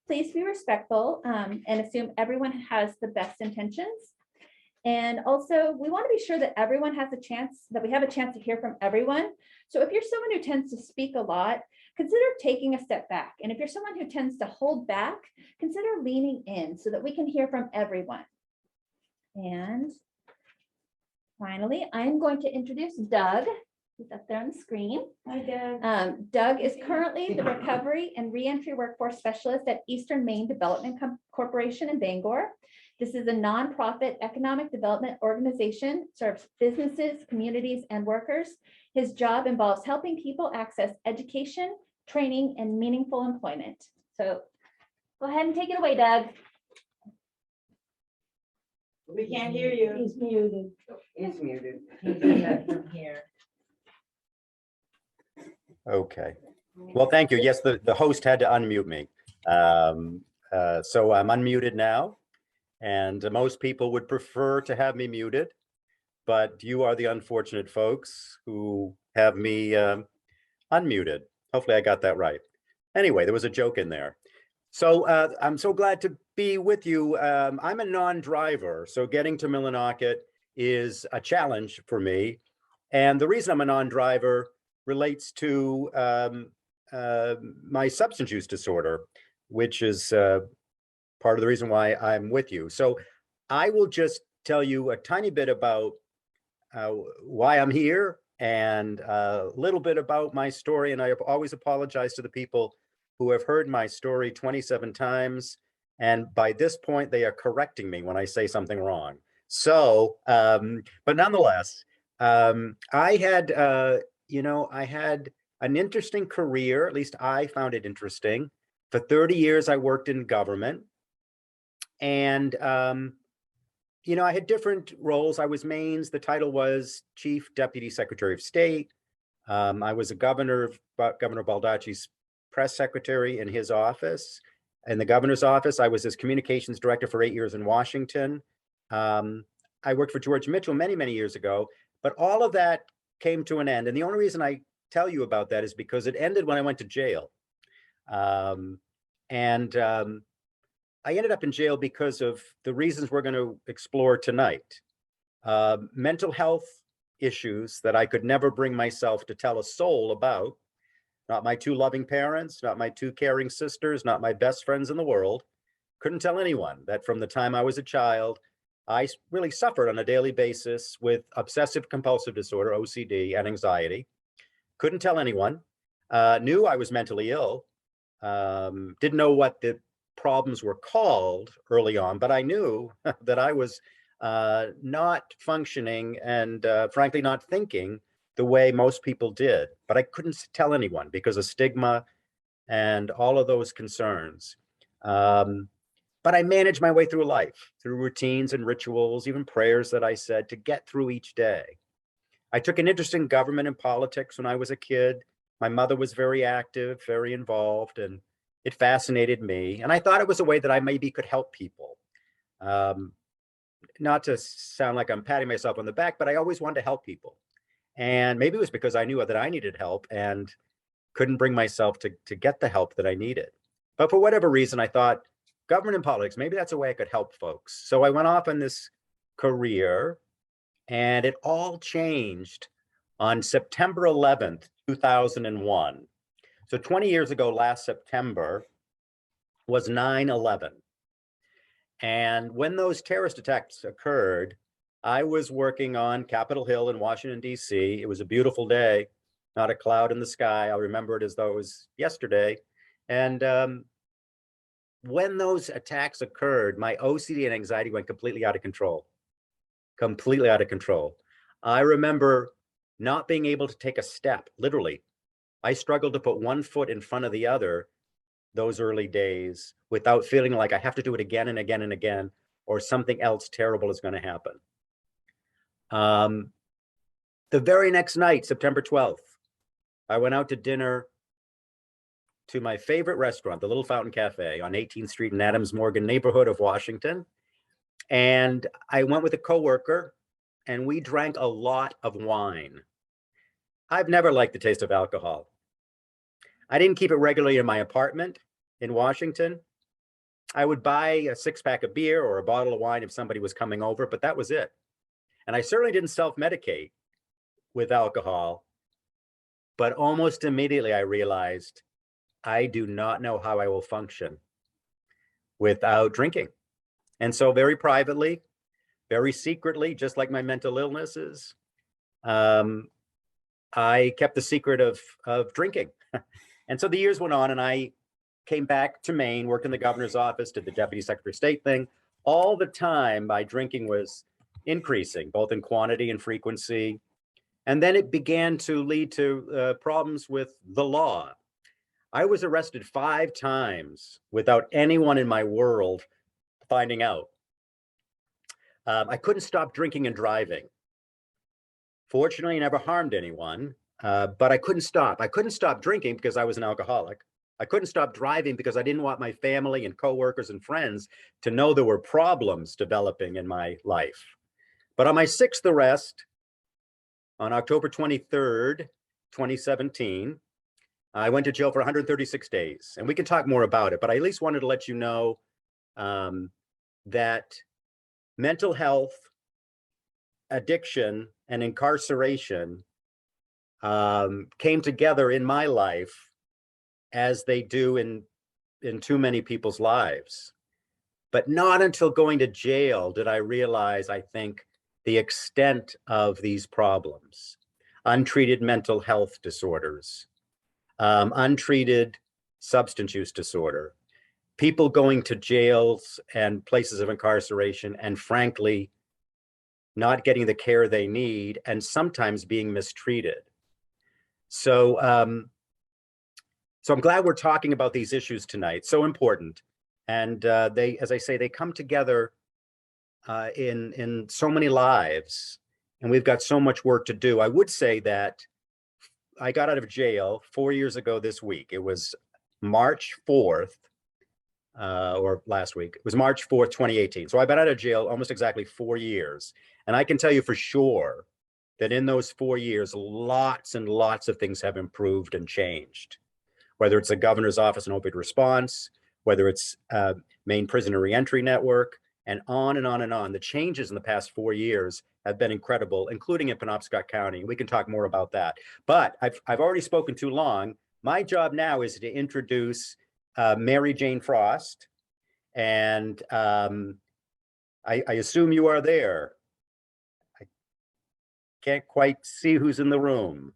Please be respectful and assume everyone has the best intentions. And also, we want to be sure that everyone has a chance, that we have a chance to hear from everyone. So if you're someone who tends to speak a lot, consider taking a step back. And if you're someone who tends to hold back, consider leaning in so that we can hear from everyone. And finally, I'm going to introduce Doug. He's up there on the screen. Hi, Doug. Doug is currently the Recovery and Reentry Workforce Specialist at Eastern Maine Development Corporation in Bangor. This is a nonprofit economic development organization, serves businesses, communities, and workers. His job involves helping people access education, training, and meaningful employment. So go ahead and take it away, Doug. We can't hear you. He's muted. He's muted. Here. Okay. Well, thank you. Yes, the host had to unmute me. So I'm unmuted now. And most people would prefer to have me muted, but you are the unfortunate folks who have me unmuted. Hopefully I got that right. Anyway, there was a joke in there. So I'm so glad to be with you. I'm a non-driver, so getting to Millinocket is a challenge for me. And the reason I'm a non-driver relates to my substance use disorder, which is part of the reason why I'm with you. So I will just tell you a tiny bit about why I'm here and a little bit about my story. And I always apologize to the people who have heard my story 27 times. And by this point, they are correcting me when I say something wrong. So, but nonetheless, I had, I had an interesting career, at least I found it interesting. For 30 years, I worked in government. And, I had different roles. I was Maine's, the title was Chief Deputy Secretary of State. I was a Governor Baldacci's press secretary in his office. In the governor's office, I was his communications director for 8 years in Washington. I worked for George Mitchell many, many years ago, but all of that came to an end. And the only reason I tell you about that is because it ended when I went to jail. I ended up in jail because of the reasons we're going to explore tonight. Mental health issues that I could never bring myself to tell a soul about. Not my two loving parents, not my two caring sisters, not my best friends in the world. Couldn't tell anyone that from the time I was a child, I really suffered on a daily basis with obsessive compulsive disorder, OCD, and anxiety. Couldn't tell anyone. Knew I was mentally ill. Didn't know what the problems were called early on, but I knew that I was not functioning and frankly not thinking the way most people did, but I couldn't tell anyone because of stigma and all of those concerns. But I managed my way through life, through routines and rituals, even prayers that I said to get through each day. I took an interest in government and politics when I was a kid. My mother was very active, very involved, and it fascinated me. And I thought it was a way that I maybe could help people. Not to sound like I'm patting myself on the back, but I always wanted to help people. And maybe it was because I knew that I needed help and couldn't bring myself to get the help that I needed. But for whatever reason, I thought government and politics, maybe that's a way I could help folks. So I went off on this career, and it all changed on September 11th, 2001. So 20 years ago, last September, was 9/11. And when those terrorist attacks occurred, I was working on Capitol Hill in Washington, D.C. It was a beautiful day, not a cloud in the sky. I'll remember it as though it was yesterday. And when those attacks occurred, my OCD and anxiety went completely out of control. Completely out of control. I remember not being able to take a step, literally. I struggled to put one foot in front of the other those early days without feeling like I have to do it again and again and again, or something else terrible is going to happen. The very next night, September 12th, I went out to dinner to my favorite restaurant, the Little Fountain Cafe on 18th Street in Adams Morgan neighborhood of Washington. And I went with a coworker and we drank a lot of wine. I've never liked the taste of alcohol. I didn't keep it regularly in my apartment in Washington. I would buy a 6-pack of beer or a bottle of wine if somebody was coming over, but that was it. And I certainly didn't self-medicate with alcohol, but almost immediately I realized I do not know how I will function without drinking. And so very privately, very secretly, just like my mental illnesses, I kept the secret of drinking. And so the years went on and I came back to Maine, worked in the governor's office, did the deputy secretary of state thing. All the time, my drinking was increasing, both in quantity and frequency. And then it began to lead to problems with the law. I was arrested 5 times without anyone in my world finding out. I couldn't stop drinking and driving. Fortunately, I never harmed anyone, but I couldn't stop. I couldn't stop drinking because I was an alcoholic. I couldn't stop driving because I didn't want my family and coworkers and friends to know there were problems developing in my life. But on my 6th arrest, on October 23rd, 2017, I went to jail for 136 days. And we can talk more about it, but I at least wanted to let you know that mental health, addiction, and incarceration came together in my life as they do in too many people's lives. But not until going to jail did I realize, I think, the extent of these problems. Untreated mental health disorders, untreated substance use disorder, people going to jails and places of incarceration and frankly, not getting the care they need and sometimes being mistreated. So, so I'm glad we're talking about these issues tonight, so important. And they, as I say, they come together in so many lives, and we've got so much work to do. I would say that I got out of jail 4 years ago this week. It was March 4th, or last week. It was March 4th, 2018. So I've been out of jail almost exactly 4 years. And I can tell you for sure that in those 4 years, lots and lots of things have improved and changed. Whether it's the governor's office and opioid response, whether it's Maine Prisoner Reentry Network, and on and on and on. The changes in the past 4 years have been incredible, including in Penobscot County. We can talk more about that. But I've already spoken too long. My job now is to introduce Mary Jane Frost. And I assume you are there. I can't quite see who's in the room.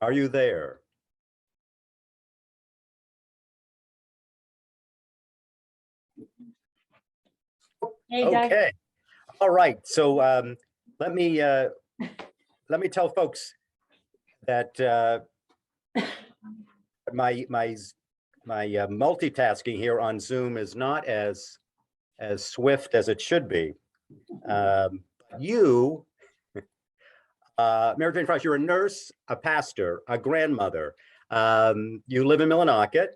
Are you there? Hey, Doug. Okay. All right. So let me tell folks that my multitasking here on Zoom is not as swift as it should be. You, Mary Jane Frost, you're a nurse, a pastor, a grandmother. You live in Millinocket,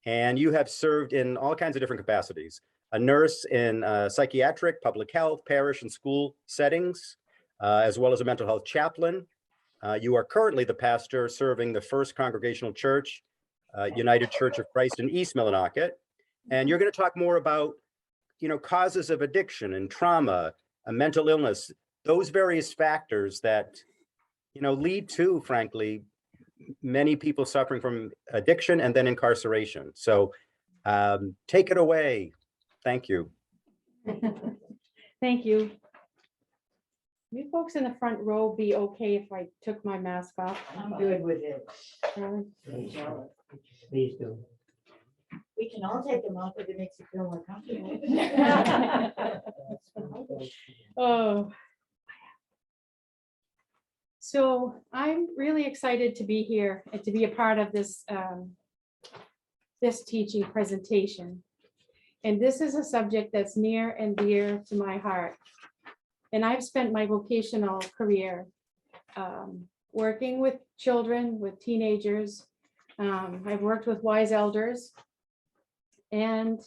and you have served in all kinds of different capacities. A nurse in psychiatric, public health, parish, and school settings, as well as a mental health chaplain. You are currently the pastor serving the First Congregational Church, United Church of Christ in East Millinocket. And you're going to talk more about, causes of addiction and trauma, mental illness, those various factors that, lead to, frankly, many people suffering from addiction and then incarceration. So take it away. Thank you. Thank you. You folks in the front row be okay if I took my mask off? I'm good with it. Please do. We can all take them off if it makes you feel more comfortable. Oh. So I'm really excited to be here and to be a part of this this teaching presentation. And this is a subject that's near and dear to my heart. And I've spent my vocational career working with children, with teenagers. I've worked with wise elders. And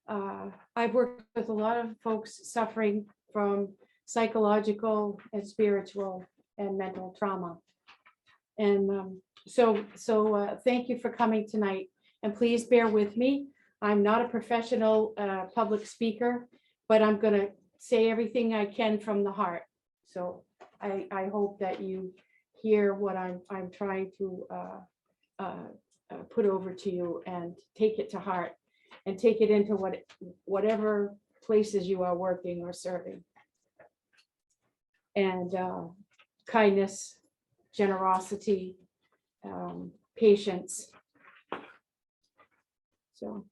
I've worked with a lot of folks suffering from psychological and spiritual and mental trauma. And so thank you for coming tonight. And please bear with me. I'm not a professional public speaker, but I'm going to say everything I can from the heart. So I hope that you hear what I'm trying to put over to you and take it to heart and take it into whatever places you are working or serving. And kindness, generosity, patience. So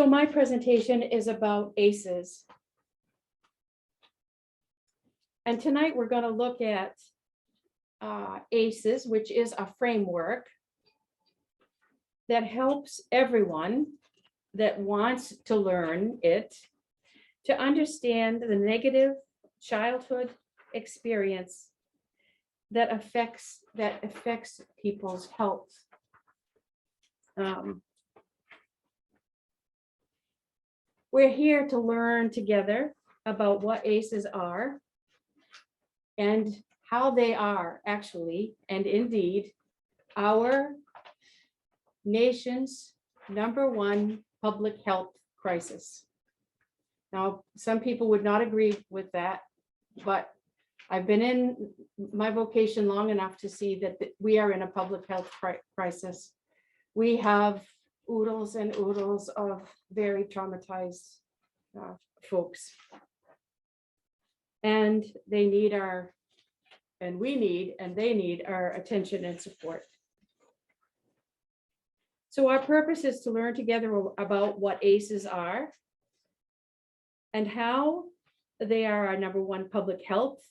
my presentation is about ACEs. And tonight we're going to look at ACEs, which is a framework that helps everyone that wants to learn it to understand the negative childhood experience that affects people's health. We're here to learn together about what ACEs are and how they are actually, and indeed, our nation's #1 public health crisis. Now, some people would not agree with that, but I've been in my vocation long enough to see that we are in a public health crisis. We have oodles and oodles of very traumatized folks. And they need we need our attention and support. So our purpose is to learn together about what ACEs are and how they are our #1 public health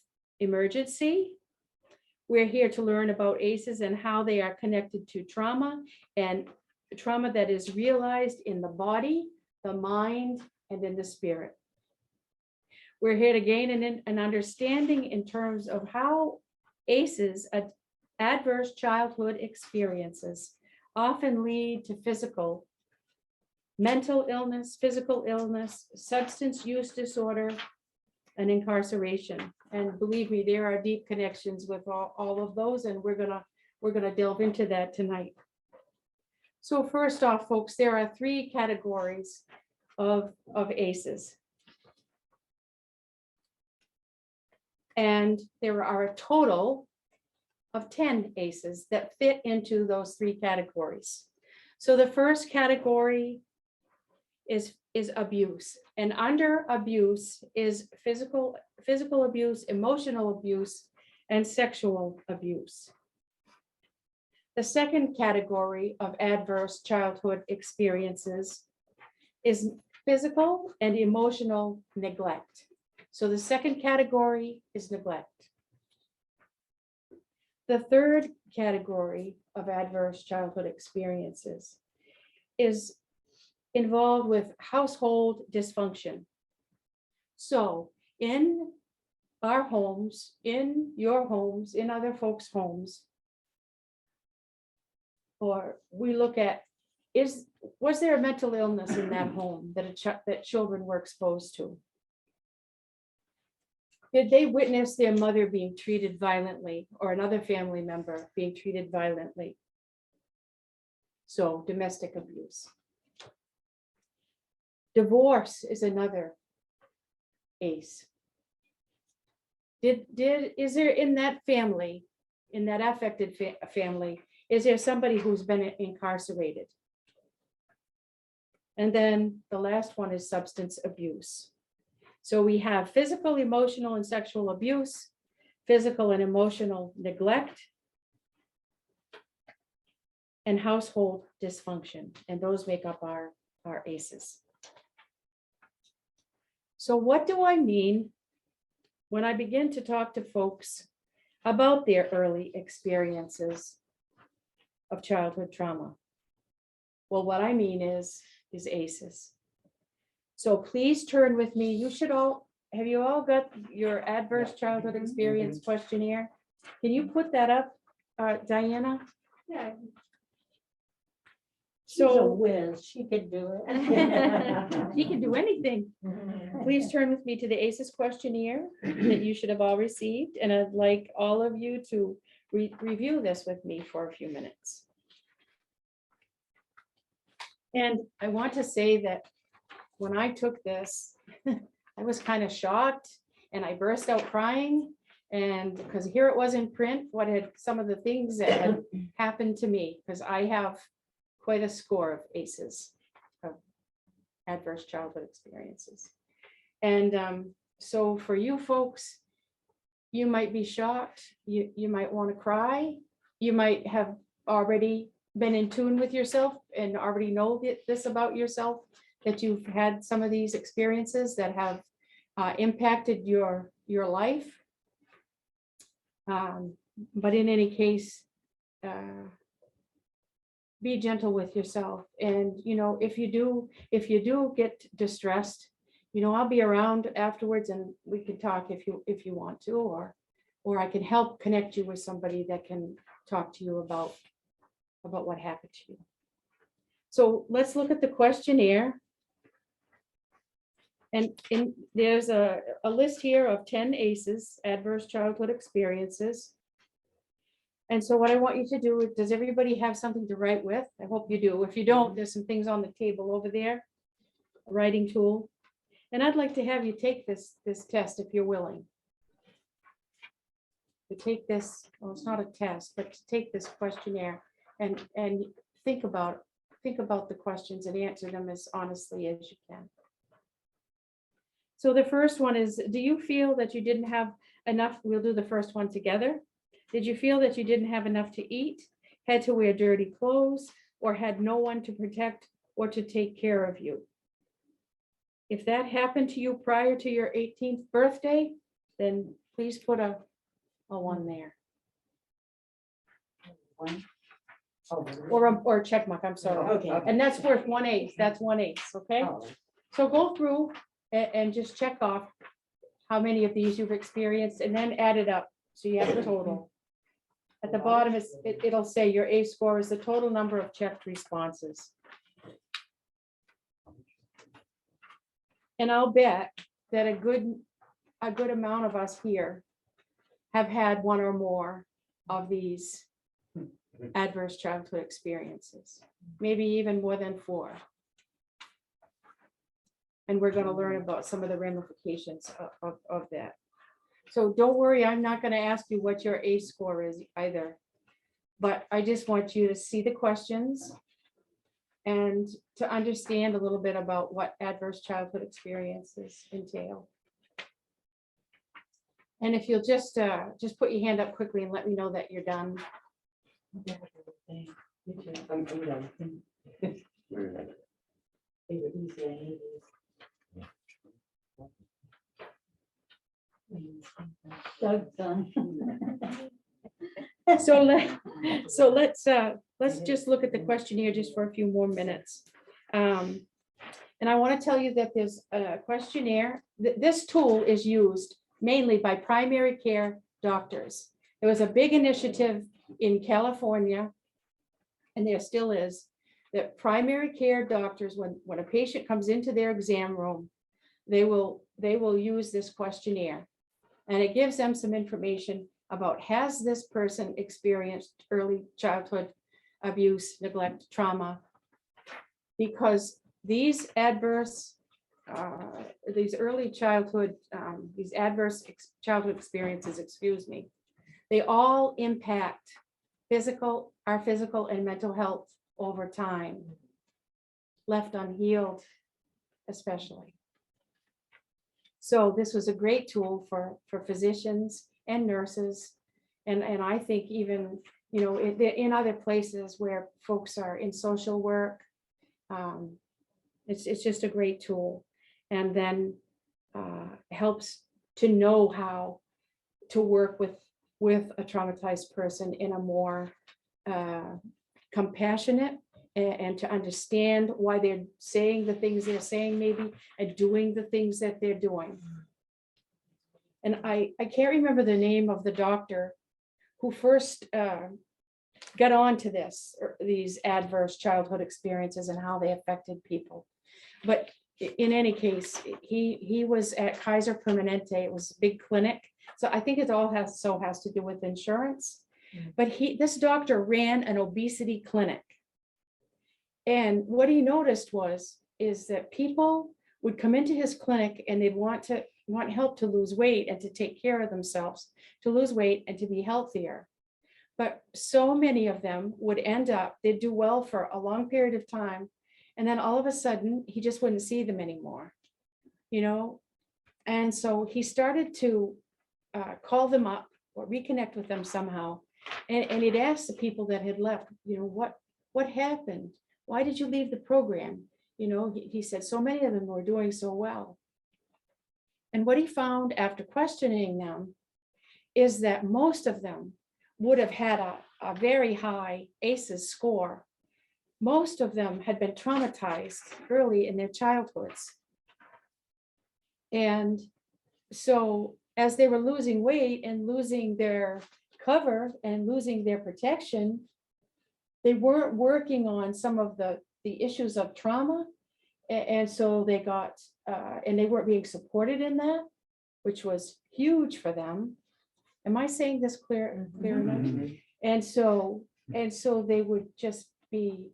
emergency. We're here to learn about ACEs and how they are connected to trauma, and trauma that is realized in the body, the mind, and in the spirit. We're here to gain an understanding in terms of how ACEs, adverse childhood experiences, often lead to physical, mental illness, physical illness, substance use disorder, and incarceration. And believe me, there are deep connections with all of those, and we're gonna delve into that tonight. So first off, folks, there are 3 categories of ACEs. And there are a total of 10 ACEs that fit into those 3 categories. So the first category is abuse. And under abuse is physical abuse, emotional abuse, and sexual abuse. The second category of adverse childhood experiences is physical and emotional neglect. So the second category is neglect. The third category of adverse childhood experiences is involved with household dysfunction. So in our homes, in your homes, in other folks' homes, or we look at, was there a mental illness in that home that children were exposed to? Did they witness their mother being treated violently or another family member being treated violently? So domestic abuse. Divorce is another ACE. Is there in that family, in that affected family, is there somebody who's been incarcerated? And then the last one is substance abuse. So we have physical, emotional, and sexual abuse, physical and emotional neglect, and household dysfunction. And those make up our ACEs. So what do I mean when I begin to talk to folks about their early experiences of childhood trauma? Well, what I mean is ACEs. So please turn with me. Have you all got your adverse childhood experience questionnaire? Can you put that up, Diana? Yeah. She's a So whiz, she could do it. you can do anything. Please turn with me to the ACEs questionnaire that you should have all received. And I'd like all of you to review this with me for a few minutes. And I want to say that when I took this, I was kind of shocked and I burst out crying. And because here it was in print, what had some of the things that had happened to me, because I have quite a score of ACEs, of adverse childhood experiences. And so for you folks, you might be shocked, you might want to cry, you might have already been in tune with yourself and already know this about yourself, that you've had some of these experiences that have impacted your life. But in any case, be gentle with yourself. And, you know, if you do get distressed, you know, I'll be around afterwards and we can talk if you want to, or I can help connect you with somebody that can talk to you about what happened to you. So let's look at the questionnaire. And there's a list here of 10 ACEs, adverse childhood experiences. And so what I want you to do, does everybody have something to write with? I hope you do. If you don't, there's some things on the table over there, a writing tool. And I'd like to have you take this test if you're willing. To take this, well, it's not a test, but to take this questionnaire and think about the questions and answer them as honestly as you can. So the first one is, do you feel that you didn't have enough? We'll do the first one together. Did you feel that you didn't have enough to eat, had to wear dirty clothes, or had no one to protect or to take care of you? If that happened to you prior to your 18th birthday, then please put a 1 there. One. Or a check mark, I'm sorry. Okay. And that's worth 1 ace. That's 1 ace, okay? Oh, So go through and just check off how many of these you've experienced and then add it up. So you have the total. At the bottom, it'll say your ACE score is the total number of checked responses. And I'll bet that a good amount of us here have had one or more of these adverse childhood experiences, maybe even more than 4. And we're going to learn about some of the ramifications of that. So don't worry, I'm not going to ask you what your ACE score is either, but I just want you to see the questions and to understand a little bit about what adverse childhood experiences entail. And if you'll just put your hand up quickly and let me know that you're done. Doug's done. So let's just look at the questionnaire just for a few more minutes. And I want to tell you that there's a questionnaire. This tool is used mainly by primary care doctors. There was a big initiative in California, and there still is, that primary care doctors, when a patient comes into their exam room, they will use this questionnaire. And it gives them some information about, has this person experienced early childhood abuse, neglect, trauma? Because these adverse, these adverse childhood experiences, they all impact our physical and mental health over time, left unhealed especially. So this was a great tool for physicians and nurses. And I think even, you know, in other places where folks are in social work, it's just a great tool. And then helps to know how to work with a traumatized person in a more compassionate and to understand why they're saying the things they're saying maybe, and doing the things that they're doing. And I can't remember the name of the doctor who first got on to these adverse childhood experiences and how they affected people. But in any case, he was at Kaiser Permanente. It was a big clinic. So I think it all has to do with insurance. But this doctor ran an obesity clinic. And what he noticed is that people would come into his clinic and they'd want help to lose weight and to take care of themselves, to lose weight and to be healthier. But so many of them would end up, they'd do well for a long period of time. And then all of a sudden, he just wouldn't see them anymore, you know? And so he started to call them up or reconnect with them somehow. And he'd ask the people that had left, you know, what happened? Why did you leave the program? You know, he said so many of them were doing so well. And what he found after questioning them is that most of them would have had a very high ACEs score. Most of them had been traumatized early in their childhoods. And so as they were losing weight and losing their cover and losing their protection, they weren't working on some of the issues of trauma. And so they got, and they weren't being supported in that, which was huge for them. Am I saying this clear enough? And so they would just be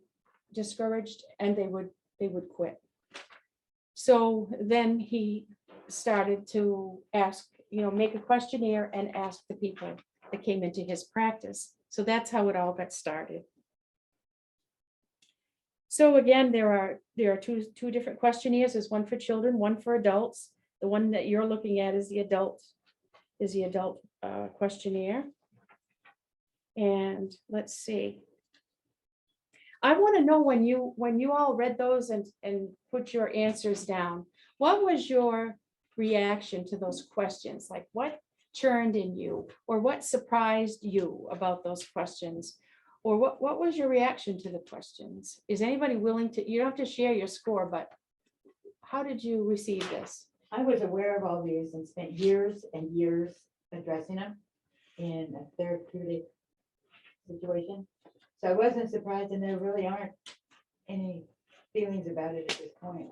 discouraged and they would quit. So then he started to ask, you know, make a questionnaire and ask the people that came into his practice. So that's how it all got started. So again, there are two different questionnaires. There's one for children, one for adults. The one that you're looking at is the adult questionnaire. And let's see. I want to know when you all read those and put your answers down, what was your reaction to those questions? Like what churned in you, or what surprised you about those questions? Or what was your reaction to the questions? Is anybody willing to, you don't have to share your score, but how did you receive this? I was aware of all these and spent years and years addressing them in a therapeutic situation. So I wasn't surprised, and there really aren't any feelings about it at this point.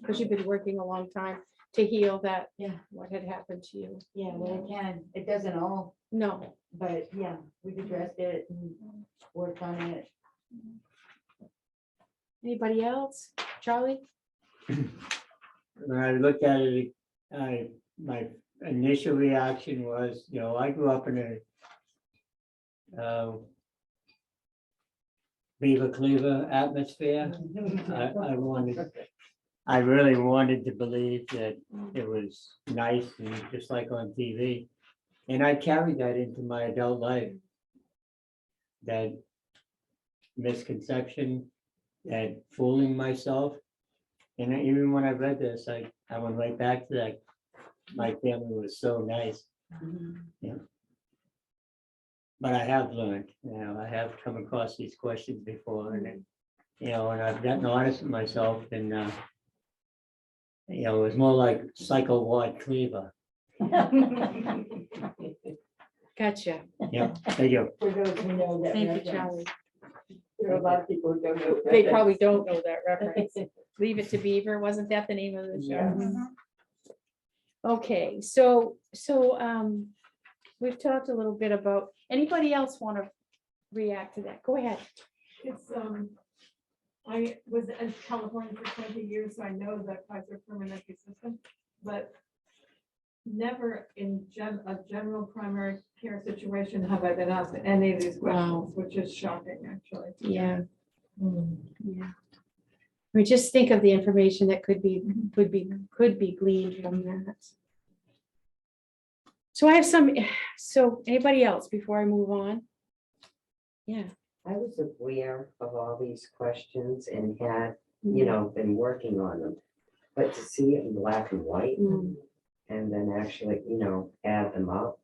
Because you've been working a long time to heal that, Yeah. what had happened to you. Yeah, well, it can. It doesn't all, No. but yeah, we've addressed it and worked on it. Anybody else? Charlie? When I looked at it, my initial reaction was, you know, I grew up in a Beaver Cleaver atmosphere. I really wanted to believe that it was nice and just like on TV. And I carried that into my adult life. That misconception, that fooling myself. And even when I read this, I went right back to that. My family was so nice. Yeah. But I have learned, you know, I have come across these questions before, and you know, and I've gotten honest with myself, and you know, it was more like Psycho Ward Cleaver. Gotcha. Yeah, thank you. For those who know that. Thank you, reference. Charlie. There are a lot of people who don't know. that They reference. probably don't know that reference. Leave It to Beaver, wasn't that the name of the show? Yeah. Okay, so we've talked a little bit about, anybody else want to react to that? Go ahead. It's, I was in California for 20 years, so I know the Kaiser Permanente system, but never in a general primary care situation have I been asked any of these Wow. questions, which is shocking, actually. Yeah. Yeah. I mean, just think of the information that could be gleaned from that. So I have so anybody else before I move on? Yeah. I was aware of all these questions and had, you know, been working on them. But to see it in black and white Mm. and then actually, you know, add them up,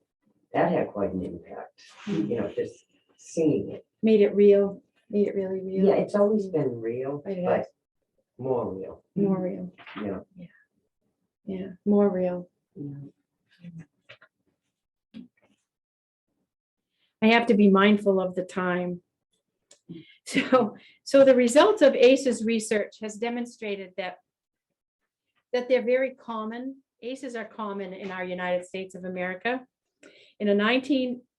that had quite an impact. You know, just seeing it. Made it real, made it really real. Yeah, it's always been real, It has. but more real. More real, Yeah. yeah, more real. I have to be mindful of the time. So the results of ACEs research has demonstrated that they're very common. ACEs are common in our United States of America. In a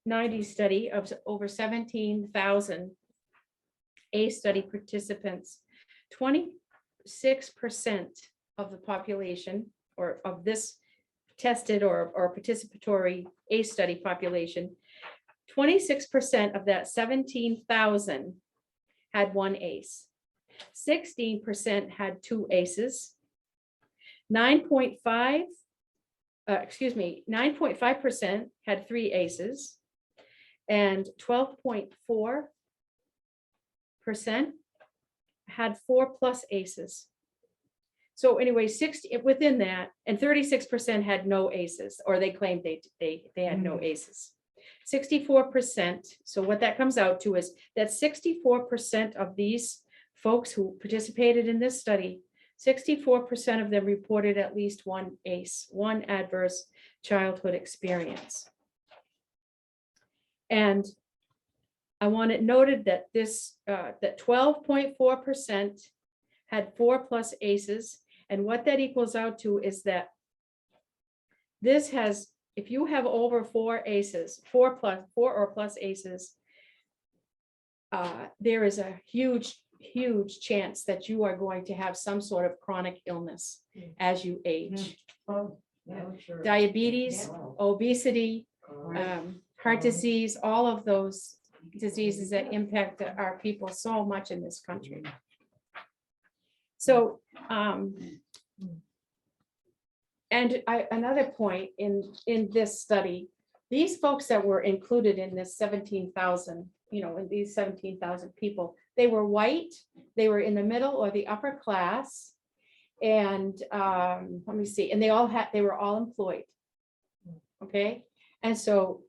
90 study of over 17,000 ACE study participants, 26% of the population or of this tested or participatory ACE study population, 26% of that 17,000 had one ACE. 16% had two ACEs. 9.5% had three ACEs, and 12.4% had 4+ ACEs. So anyway, 60 within that, and 36% had no ACEs, or they claimed they had no ACEs. 64%. So what that comes out to is that 64% of these folks who participated in this study, 64% of them reported at least one ACE, one adverse childhood experience. And I want it noted that that 12.4% had 4+ ACEs. And what that equals out to is that this has, if you have over 4 ACEs, 4 or plus ACEs, there is a huge chance that you are going to have some sort of chronic illness as you age. Oh, yeah, sure. Diabetes, Yeah. obesity, Correct. heart disease, all of those diseases that impact our people so much in this country. So, another point in this study, these folks that were included in this 17,000, in these 17,000 people, they were white, they were in the middle or the upper class, and let me see, and they were all employed. Okay, and so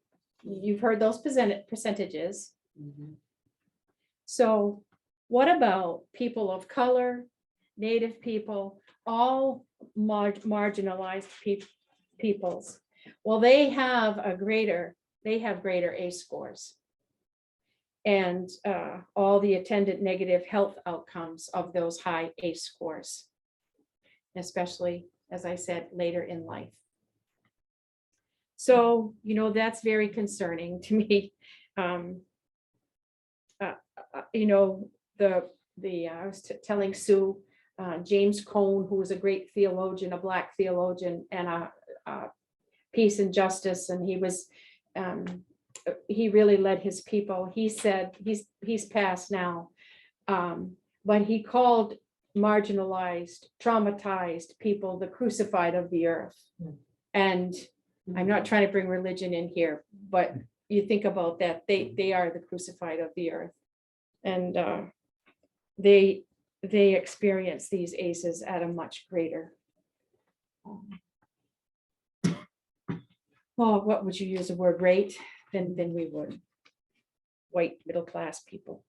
you've heard those percentages. Mhm. So what about people of color, Native people, all marginalized peoples? Well, they have greater ACE scores and all the attendant negative health outcomes of those high ACE scores, especially, as I said, later in life. So, that's very concerning to me. I was telling Sue, James Cone, who was a great theologian, a Black theologian, and a peace and justice, and he really led his people. He said he's passed now, but he called marginalized, traumatized people the crucified of the earth. And I'm not trying to bring religion in here, but you think about that, they are the crucified of the earth, and they experience these ACEs at a much greater. What would you use the word rate than we would white middle class people?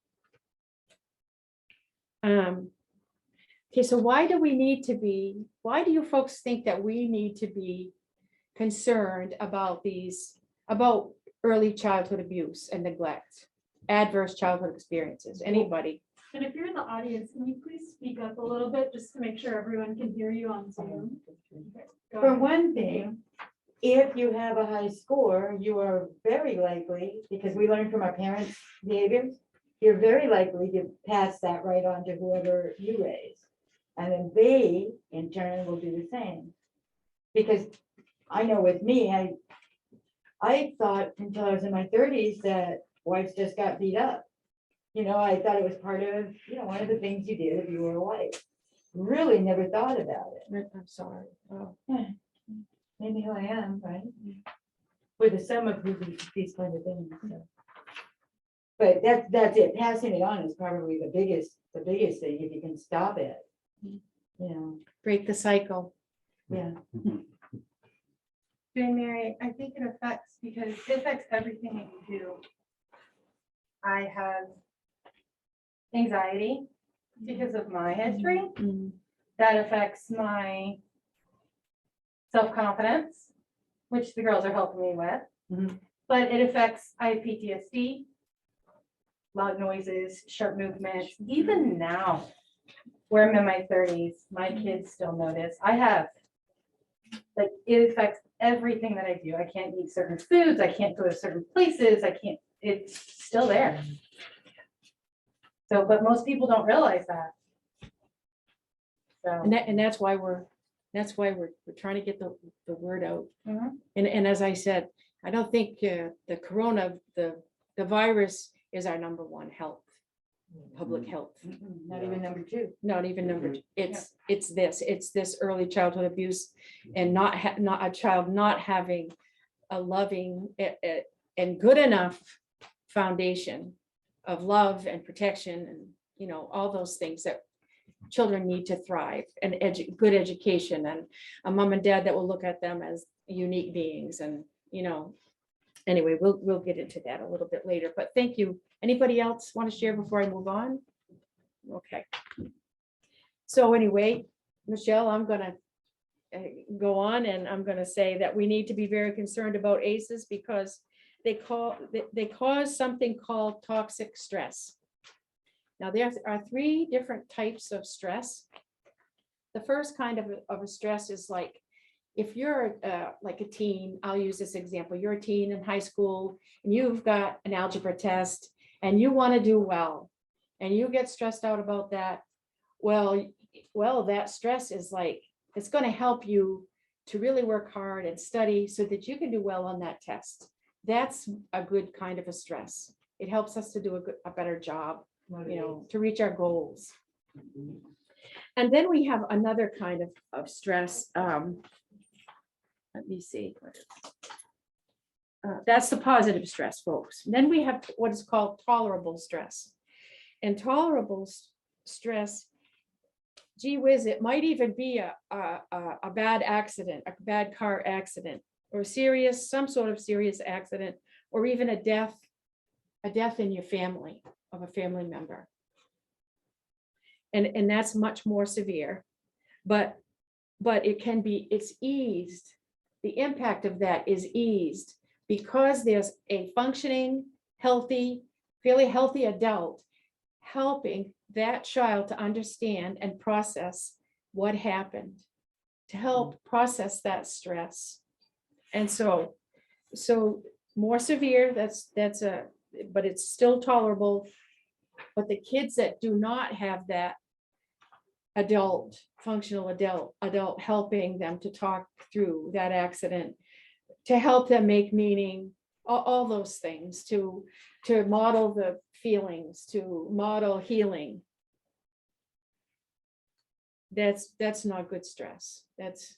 Okay, so why do you folks think that we need to be concerned about early childhood abuse and neglect, adverse childhood experiences? Anybody? And if you're in the audience, can you please speak up a little bit, just to make sure everyone can hear you on Zoom? Okay, go For ahead. one thing, if you have a high score, you are very likely, because we learn from our parents' behaviors, you're very likely to pass that right on to whoever you raise. And then they, in turn, will do the same. Because I know with me, I thought until I was in my 30s that wives just got beat up. I thought it was part of, one of the things you did if you were a wife. Really never thought about it. I'm sorry. Oh. Maybe who I am, right? We're the sum of these kind of things. So. But that's it. Passing it on is probably the biggest thing, if you can stop it. Break the cycle. Yeah. Jane Mary, I think it affects everything that you do. I have anxiety because of my history. That affects my self-confidence, which the girls are helping me with. But it affects, I have PTSD, loud noises, sharp movements. Even now, where I'm in my 30s, my kids still notice. It affects everything that I do. I can't eat certain foods, I can't go to certain places, it's still there. So, but most people don't realize that. So. And that's why we're trying to get the word out. Mhm. And as I said, I don't think the virus is our number one public health. Not even number two. Not even number, it's this early childhood abuse and not a child not having a loving and good enough foundation of love and protection and, you know, all those things that children need to thrive and good education and a mom and dad that will look at them as unique beings and, you know, anyway, we'll get into that a little bit later, but thank you. Anybody else want to share before I move on? Okay. So anyway, Michelle, I'm gonna go on and I'm gonna say that we need to be very concerned about ACEs because they cause something called toxic stress. Now, there are 3 different types of stress. The first kind of a stress is like, if you're like a teen, I'll use this example, you're a teen in high school and you've got an algebra test and you want to do well and you get stressed out about that. Well, that stress is like, it's going to help you to really work hard and study so that you can do well on that test. That's a good kind of a stress. It helps us to do a better job, you know, to reach our goals. And then we have another kind of stress. Let me see. That's the positive stress, folks. Then we have what is called tolerable stress. And tolerable stress, gee whiz, it might even be a bad accident, a bad car accident, or some sort of serious accident, or even a death in your family, of a family member. And that's much more severe, but it's eased. The impact of that is eased because there's a functioning, fairly healthy adult helping that child to understand and process what happened, to help process that stress. And so more severe, but it's still tolerable. But the kids that do not have that functional adult helping them to talk through that accident, to help them make meaning, all those things, to model the feelings, to model healing. That's not good stress. That's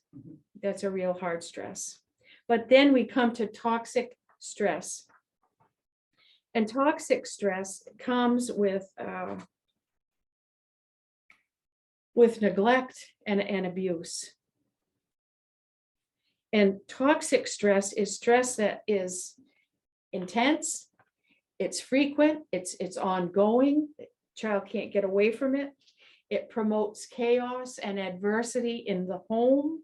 a real hard stress. But then we come to toxic stress. And toxic stress comes with neglect and abuse. And toxic stress is stress that is intense, it's frequent, it's ongoing, the child can't get away from it. It promotes chaos and adversity in the home.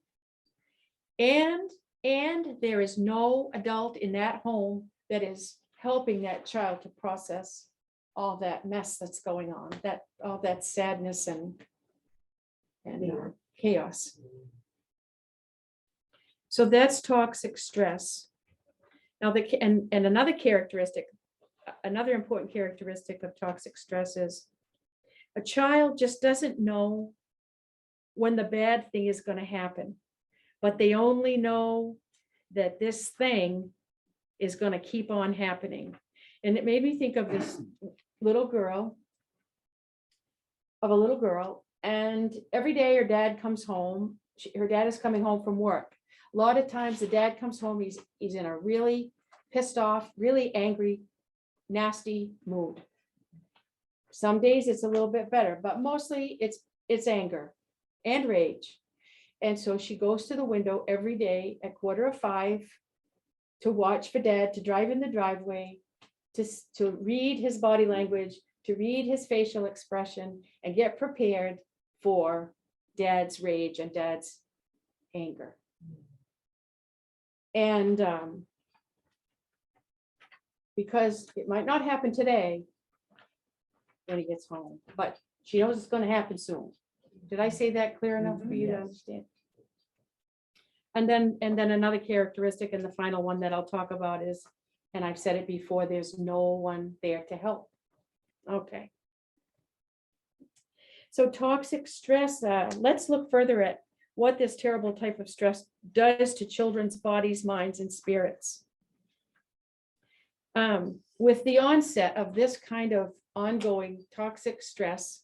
And there is no adult in that home that is helping that child to process all that mess that's going on, all that sadness and chaos. So that's toxic stress. Now, another important characteristic of toxic stress is a child just doesn't know when the bad thing is going to happen, but they only know that this thing is going to keep on happening. And it made me think of this little girl, and every day her dad comes home, her dad is coming home from work. A lot of times the dad comes home, he's in a really pissed off, really angry, nasty mood. Some days it's a little bit better, but mostly it's anger and rage. And so she goes to the window every day at 4:45 to watch for dad, to drive in the driveway, to read his body language, to read his facial expression, and get prepared for dad's rage and dad's anger. And because it might not happen today when he gets home, but she knows it's going to happen soon. Did I say that clear enough for you to understand? And then another characteristic, and the final one that I'll talk about is, and I've said it before, there's no one there to help. Okay. So toxic stress, let's look further at what this terrible type of stress does to children's bodies, minds, and spirits. With the onset of this kind of ongoing toxic stress,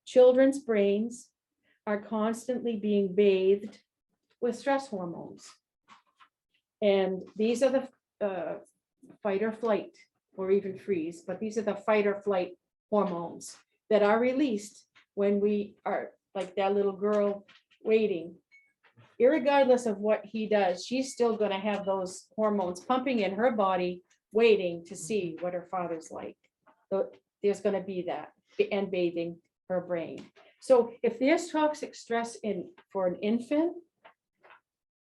children's brains are constantly being bathed with stress hormones. And these are the fight or flight, or even freeze, but these are the fight or flight hormones that are released when we are like that little girl waiting. Irregardless of what he does, she's still going to have those hormones pumping in her body, waiting to see what her father's like. So there's going to be that, and bathing her brain. So if there's toxic stress for an infant,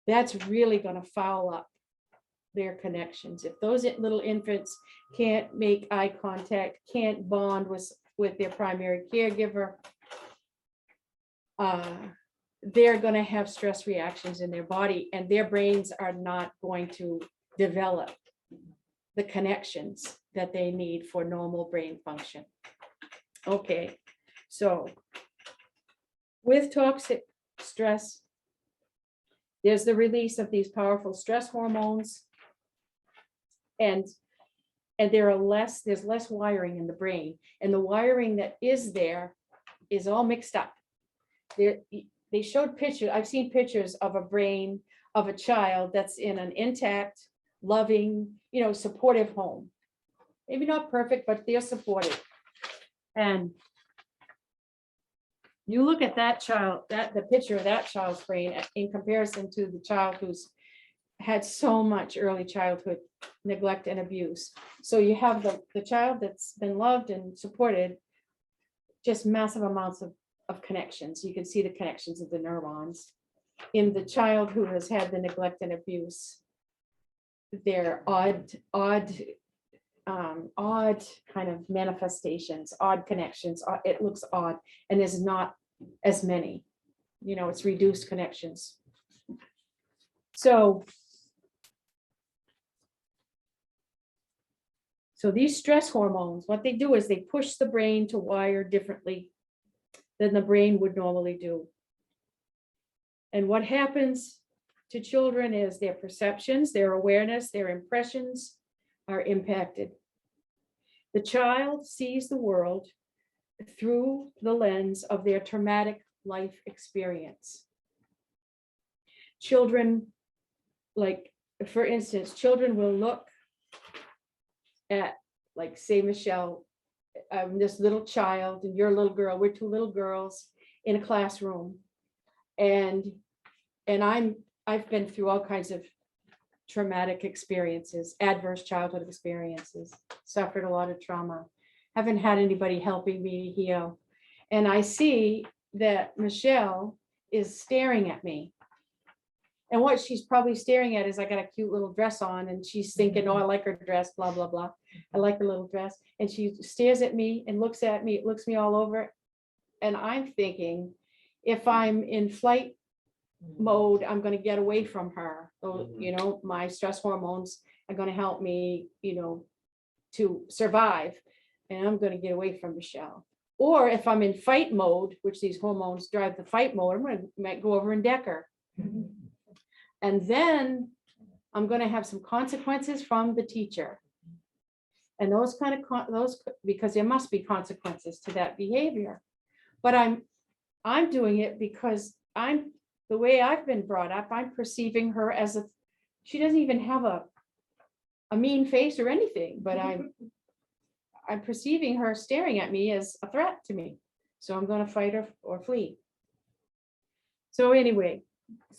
that's really going to foul up their connections. If those little infants can't make eye contact, can't bond with their primary caregiver, they're going to have stress reactions in their body, and their brains are not going to develop the connections that they need for normal brain function. Okay, so with toxic stress, there's the release of these powerful stress hormones, and there's less wiring in the brain, and the wiring that is there is all mixed up. They showed pictures, I've seen pictures of a brain of a child that's in an intact, loving, supportive home. Maybe not perfect, but they're supportive. And you look at that child, the picture of that child's brain in comparison to the child who's had so much early childhood neglect and abuse. So you have the child that's been loved and supported, just massive amounts of connections. You can see the connections of the neurons. In the child who has had the neglect and abuse, they're odd kind of manifestations, odd connections. It looks odd, and there's not as many. It's reduced connections. So these stress hormones, what they do is they push the brain to wire differently than the brain would normally do. And what happens to children is their perceptions, their awareness, their impressions are impacted. The child sees the world through the lens of their traumatic life experience. Children, like, for instance, children will look at, like, say, Michelle, this little child and your little girl, we're two little girls in a classroom. And I've been through all kinds of traumatic experiences, adverse childhood experiences, suffered a lot of trauma, haven't had anybody helping me heal. And I see that Michelle is staring at me. And what she's probably staring at is, I got a cute little dress on, and she's thinking, oh, I like her dress, blah, blah, blah. I like her little dress. And she stares at me and looks at me, looks me all over. And I'm thinking, if I'm in flight mode, I'm going to get away from her. So, my stress hormones are going to help me, to survive. And I'm going to get away from Michelle. Or if I'm in fight mode, which these hormones drive the fight mode, I'm going to go over and deck her. And then I'm going to have some consequences from the teacher. And those because there must be consequences to that behavior. But I'm doing it because the way I've been brought up, I'm perceiving her as she doesn't even have a mean face or anything, but I'm perceiving her staring at me as a threat to me. So I'm going to fight or flee. So anyway,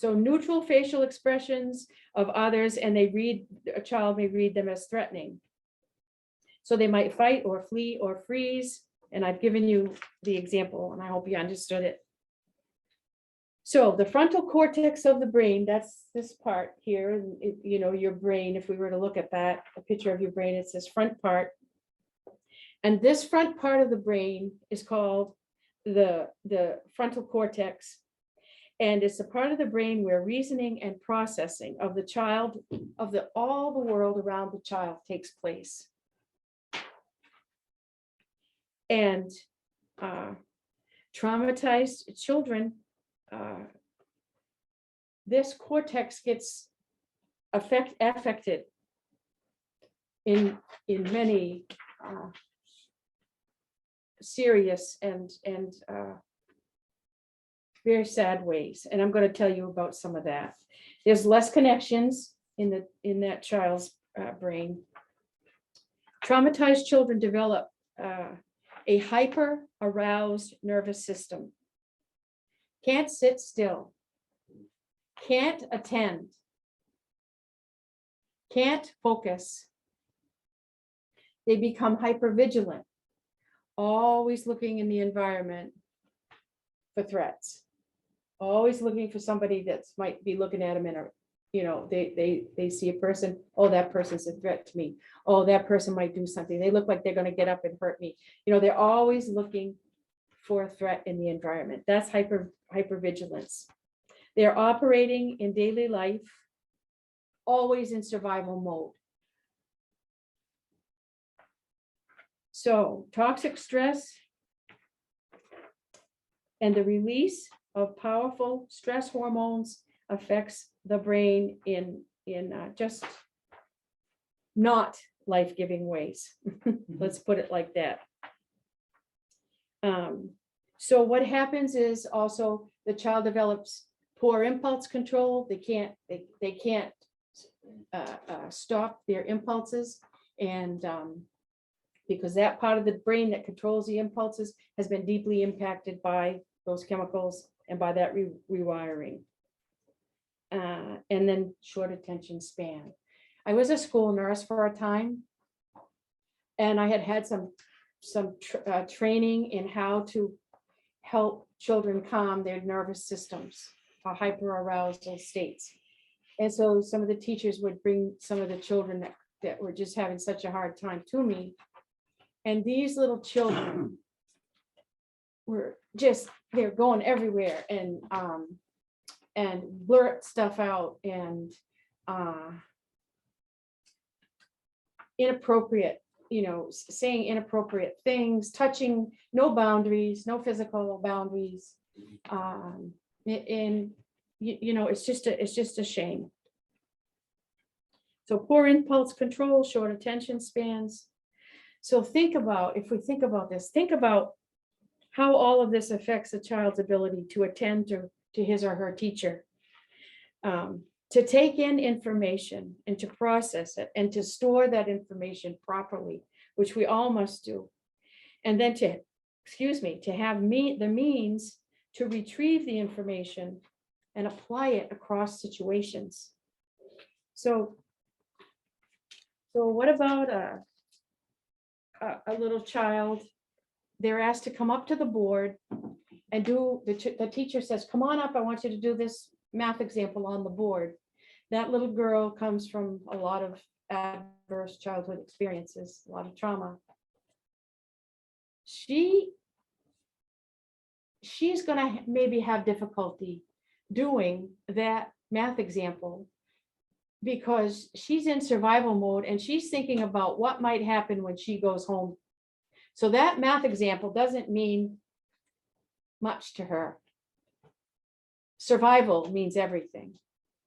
neutral facial expressions of others, and a child may read them as threatening. So they might fight or flee or freeze. And I've given you the example, and I hope you understood it. So the frontal cortex of the brain, that's this part here, your brain, if we were to look at that, a picture of your brain, it's this front part. And this front part of the brain is called the frontal cortex. And it's a part of the brain where reasoning and processing of the child, of all the world around the child takes place. And traumatized children, this cortex gets affected in many serious and very sad ways. And I'm going to tell you about some of that. There's less connections in that child's brain. Traumatized children develop a hyper aroused nervous system. Can't sit still. Can't attend. Can't focus. They become hypervigilant, always looking in the environment for threats, always looking for somebody that might be looking at them in a, they see a person, oh, that person's a threat to me. Oh, that person might do something. They look like they're going to get up and hurt me. They're always looking for a threat in the environment. That's hypervigilance. They're operating in daily life, always in survival mode. So toxic stress and the release of powerful stress hormones affects the brain in just not life-giving ways. Let's put it like that. So what happens is also the child develops poor impulse control. They can't stop their impulses, and because that part of the brain that controls the impulses has been deeply impacted by those chemicals and by that rewiring. And then short attention span. I was a school nurse for a time, and I had some training in how to help children calm their nervous systems, hyperarousal states. And so some of the teachers would bring some of the children that were just having such a hard time to me. And these little children were they're going everywhere and blurt stuff out and inappropriate, saying inappropriate things, touching, no boundaries, no physical boundaries. It's just a shame. So poor impulse control, short attention spans. So if we think about this, think about how all of this affects a child's ability to attend to his or her teacher, to take in information and to process it and to store that information properly, which we all must do. And then to have the means to retrieve the information and apply it across situations. So what about a little child? They're asked to come up to the board and the teacher says, come on up, I want you to do this math example on the board. That little girl comes from a lot of adverse childhood experiences, a lot of trauma. She's going to maybe have difficulty doing that math example because she's in survival mode and she's thinking about what might happen when she goes home. So that math example doesn't mean much to her. Survival means everything,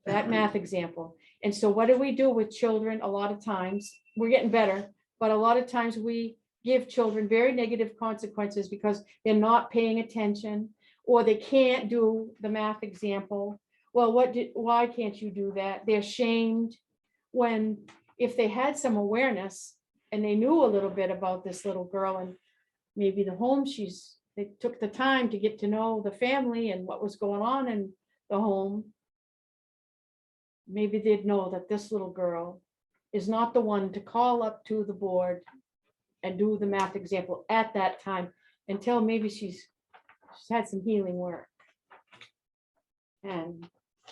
that math example. And so what do we do with children? A lot of times, we're getting better, but a lot of times we give children very negative consequences because they're not paying attention or they can't do the math example. Well, why can't you do that? They're shamed when if they had some awareness and they knew a little bit about this little girl and maybe the home they took the time to get to know the family and what was going on in the home. Maybe they'd know that this little girl is not the one to call up to the board and do the math example at that time until maybe she's had some healing work. And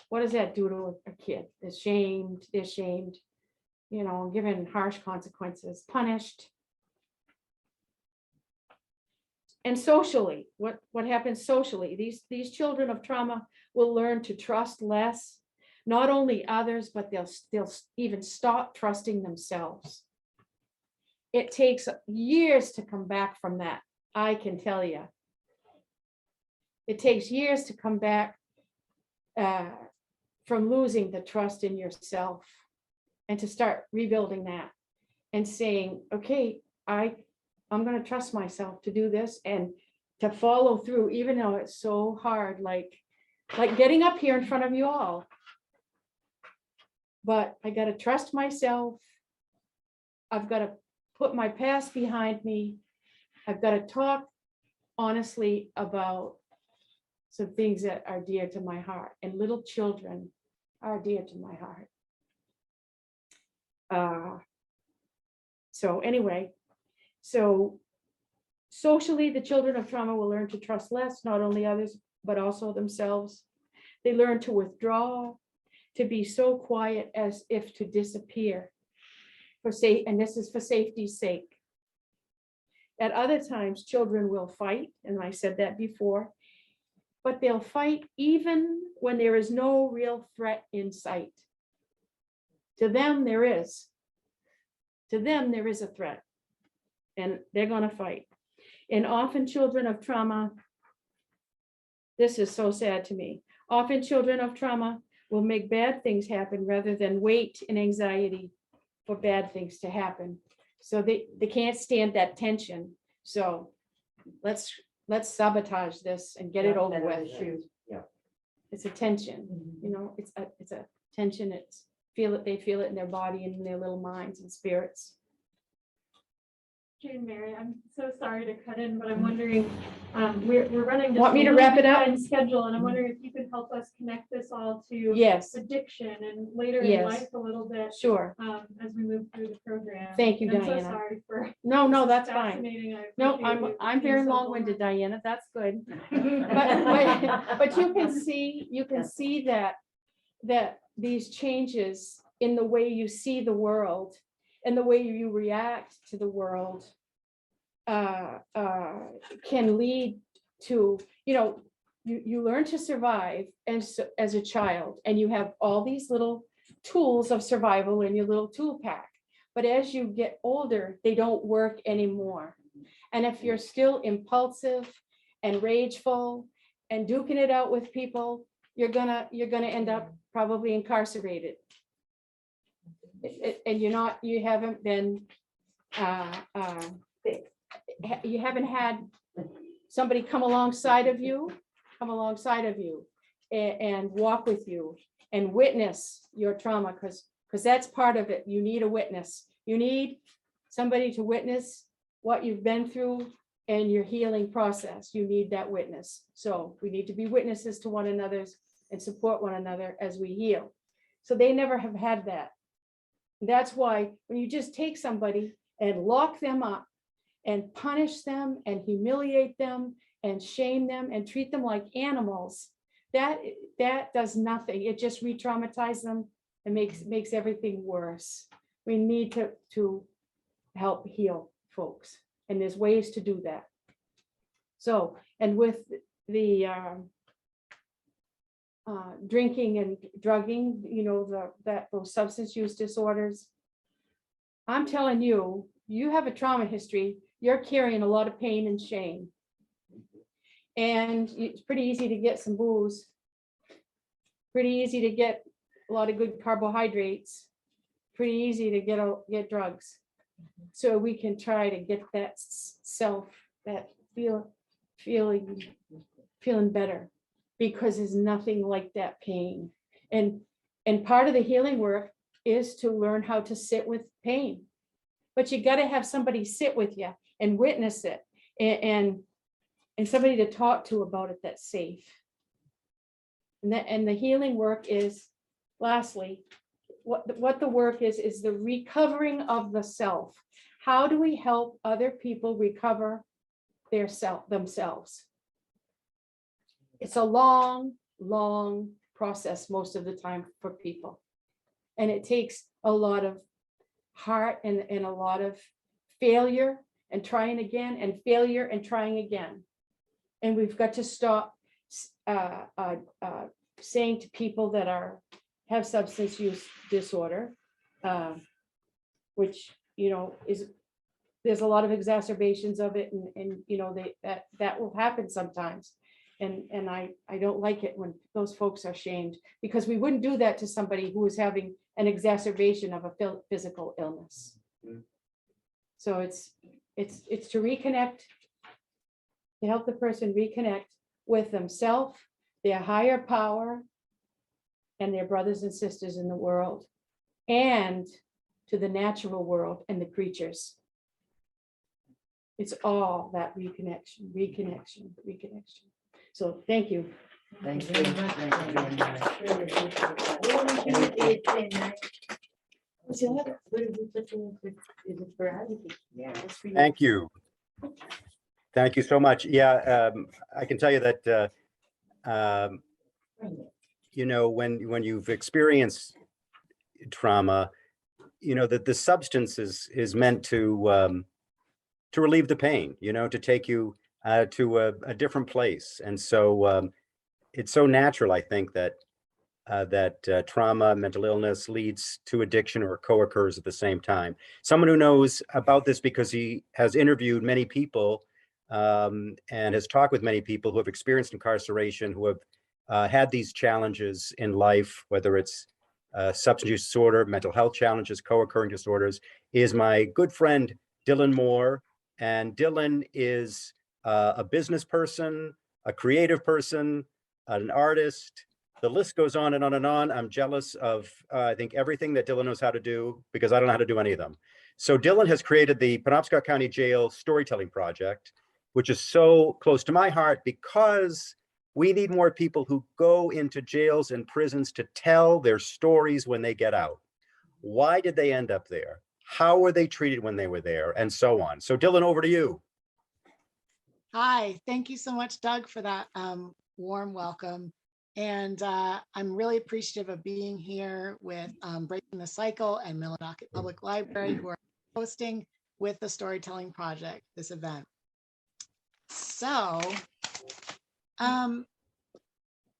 what does that do to a kid? They're shamed, given harsh consequences, punished. And socially, what happens socially? These children of trauma will learn to trust less, not only others, but they'll even stop trusting themselves. It takes years to come back from that, I can tell you. It takes years to come back from losing the trust in yourself and to start rebuilding that and saying, okay, I'm going to trust myself to do this and to follow through, even though it's so hard, like getting up here in front of you all. But I got to trust myself. I've got to put my past behind me. I've got to talk honestly about some things that are dear to my heart, and little children are dear to my heart. So anyway, so socially, the children of trauma will learn to trust less, not only others, but also themselves. They learn to withdraw, to be so quiet as if to disappear, and this is for safety's sake. At other times, children will fight, and I said that before, but they'll fight even when there is no real threat in sight. To them, there is. To them, there is a threat, and they're going to fight. And often children of trauma, this is so sad to me, often children of trauma will make bad things happen rather than wait in anxiety for bad things to happen. So they can't stand that tension. So let's sabotage this and get it over with. Yeah. It's a tension, you know, it's a tension. They feel it in their body and in their little minds and spirits. Jane Mary, I'm so sorry to cut in, but I'm wondering, we're running. just Want me a to little wrap it up? behind schedule, and I'm wondering if you could help us connect this all to Yes, addiction and later in Yes. life a little bit, sure. as we move through the program. Thank you, And I'm Diana. so sorry for. No, this is that's fine. fascinating. I No, appreciate you I'm being very so long-winded, vulnerable. Diana. That's good. But you can see that these changes in the way you see the world and the way you react to the world can lead to, you learn to survive as a child, and you have all these little tools of survival in your little tool pack. But as you get older, they don't work anymore. And if you're still impulsive and rageful and duking it out with people, you're gonna end up probably incarcerated. And you haven't been, you haven't had somebody come alongside of you and walk with you and witness your trauma, because that's part of it. You need a witness. You need somebody to witness what you've been through and your healing process. You need that witness. So we need to be witnesses to one another and support one another as we heal. So they never have had that. That's why when you just take somebody and lock them up and punish them and humiliate them and shame them and treat them like animals, that does nothing. It just re-traumatizes them and makes everything worse. We need to help heal folks, and there's ways to do that. So, and with the drinking and drugging, those substance use disorders, I'm telling you, you have a trauma history, you're carrying a lot of pain and shame. And it's pretty easy to get some booze, pretty easy to get a lot of good carbohydrates, pretty easy to get drugs. So we can try to get that feeling better, because there's nothing like that pain. And part of the healing work is to learn how to sit with pain. But you got to have somebody sit with you and witness it, and somebody to talk to about it that's safe. And the healing work is, lastly, what the work is the recovering of the self. How do we help other people recover themselves? It's a long process most of the time for people. And it takes a lot of heart and a lot of failure and trying again, and failure and trying again. And we've got to stop saying to people that have substance use disorder, which, there's a lot of exacerbations of it, and that will happen sometimes. And I don't like it when those folks are shamed, because we wouldn't do that to somebody who is having an exacerbation of a physical illness. So it's to reconnect, to help the person reconnect with themselves, their higher power, and their brothers and sisters in the world, and to the natural world and the creatures. It's all that reconnection. So thank you. Thank you. Very much. Thank you very much. Really appreciate that. What do we do at the end? What do we put in for- is it for us? Yeah. It's for you. Thank you. Thank you so much. Yeah, I can tell you that, when you've experienced trauma, that the substance is meant to relieve the pain, to take you to a different place. And so it's so natural, I think, that trauma, mental illness leads to addiction, or co-occurs at the same time. Someone who knows about this because he has interviewed many people and has talked with many people who have experienced incarceration, who have had these challenges in life, whether it's substance use disorder, mental health challenges, co-occurring disorders, is my good friend, Dylan Moore. And Dylan is a business person, a creative person, an artist. The list goes on and on and on. I'm jealous of, I think, everything that Dylan knows how to do, because I don't know how to do any of them. So Dylan has created the Penobscot County Jail Storytelling Project, which is so close to my heart, because we need more people who go into jails and prisons to tell their stories when they get out. Why did they end up there? How were they treated when they were there? And so on. So Dylan, over to you. Hi, thank you so much, Doug, for that warm welcome. And I'm really appreciative of being here with Breaking the Cycle and Millinocket Public Library, who are hosting with the Storytelling Project this event. So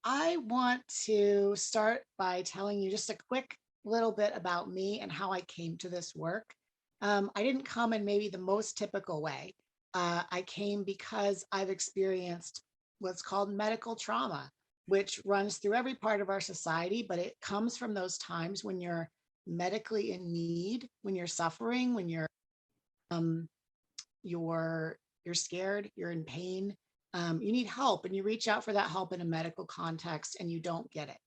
I want to start by telling you just a quick little bit about me and how I came to this work. I didn't come in maybe the most typical way. I came because I've experienced what's called medical trauma, which runs through every part of our society, but it comes from those times when you're medically in need, when you're suffering, when you're scared, you're in pain, you need help, and you reach out for that help in a medical context and you don't get it.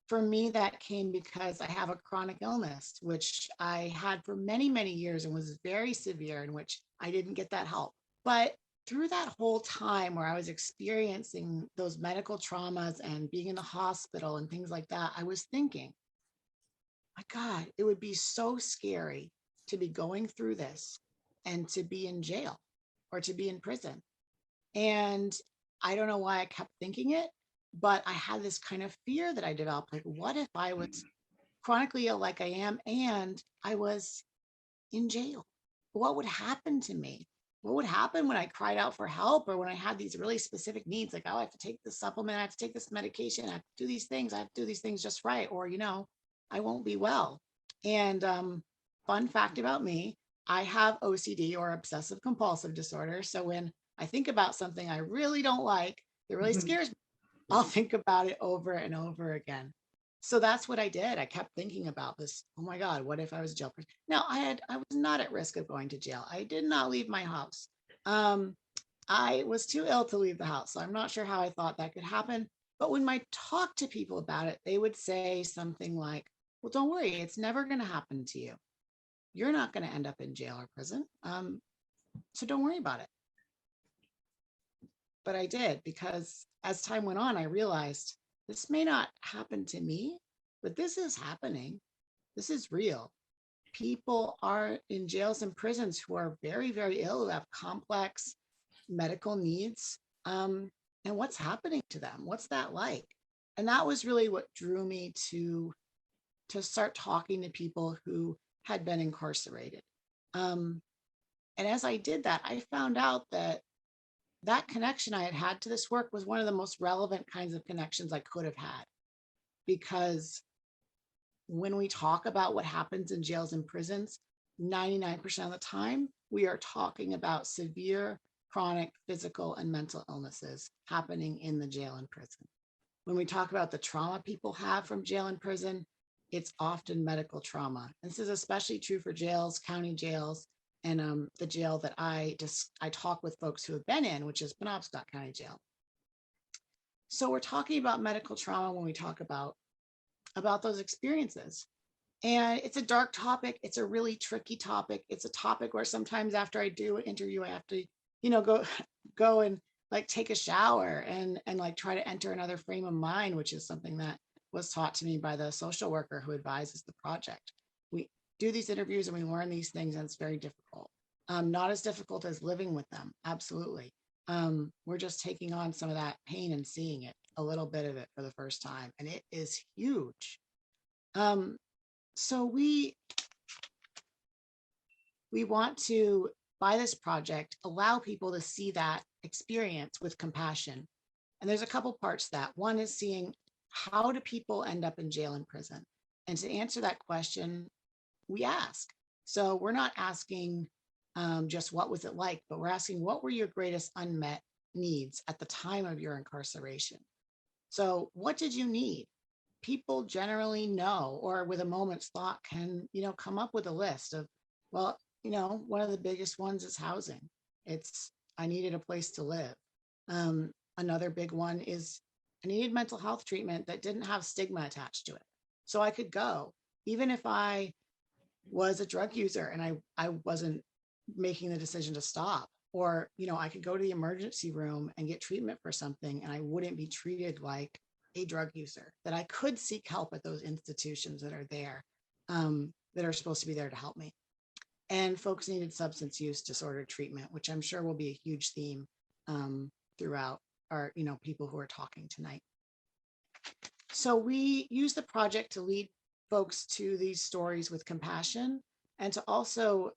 For me, that came because I have a chronic illness, which I had for many, many years and was very severe, in which I didn't get that help. But through that whole time where I was experiencing those medical traumas and being in the hospital and things like that, I was thinking, my God, it would be so scary to be going through this and to be in jail or to be in prison. And I don't know why I kept thinking it, but I had this kind of fear that I developed. Like, what if I was chronically ill like I am and I was in jail? What would happen to me? What would happen when I cried out for help, or when I had these really specific needs, like, oh, I have to take this supplement, I have to take this medication, I have to do these things, I have to do these things just right, or, I won't be well. And fun fact about me, I have OCD, or obsessive compulsive disorder. So when I think about something I really don't like, it really scares me, I'll think about it over and over again. So that's what I did. I kept thinking about this. Oh my God, what if I was a jail person? Now, I was not at risk of going to jail. I did not leave my house. I was too ill to leave the house. So I'm not sure how I thought that could happen. But when I talked to people about it, they would say something like, well, don't worry, it's never going to happen to you. You're not going to end up in jail or prison. So don't worry about it. But I did, because as time went on, I realized this may not happen to me, but this is happening. This is real. People are in jails and prisons who are very, very ill, who have complex medical needs. And what's happening to them? What's that like? And that was really what drew me to start talking to people who had been incarcerated. And as I did that, I found out that that connection I had had to this work was one of the most relevant kinds of connections I could have had. Because when we talk about what happens in jails and prisons, 99% of the time, we are talking about severe chronic physical and mental illnesses happening in the jail and prison. When we talk about the trauma people have from jail and prison, it's often medical trauma. And this is especially true for jails, county jails, and the jail that I talk with folks who have been in, which is Penobscot County Jail. So we're talking about medical trauma when we talk about those experiences. And it's a dark topic. It's a really tricky topic. It's a topic where sometimes after I do an interview, I have to, go and like take a shower and like try to enter another frame of mind, which is something that was taught to me by the social worker who advises the project. We do these interviews and we learn these things, and it's very difficult. Not as difficult as living with them. Absolutely. We're just taking on some of that pain and seeing it, a little bit of it for the first time. And it is huge. So we want to, by this project, allow people to see that experience with compassion. And there's a couple parts to that. One is seeing, how do people end up in jail and prison? And to answer that question, we ask. So we're not asking just what was it like, but we're asking, what were your greatest unmet needs at the time of your incarceration? So what did you need? People generally know, or with a moment's thought can, come up with a list of, well, one of the biggest ones is housing. I needed a place to live. Another big one is I needed mental health treatment that didn't have stigma attached to it. So I could go, even if I was a drug user and I wasn't making the decision to stop, or, I could go to the emergency room and get treatment for something and I wouldn't be treated like a drug user, that I could seek help at those institutions that are there, that are supposed to be there to help me. And folks needed substance use disorder treatment, which I'm sure will be a huge theme throughout our, people who are talking tonight. So we use the project to lead folks to these stories with compassion, and to also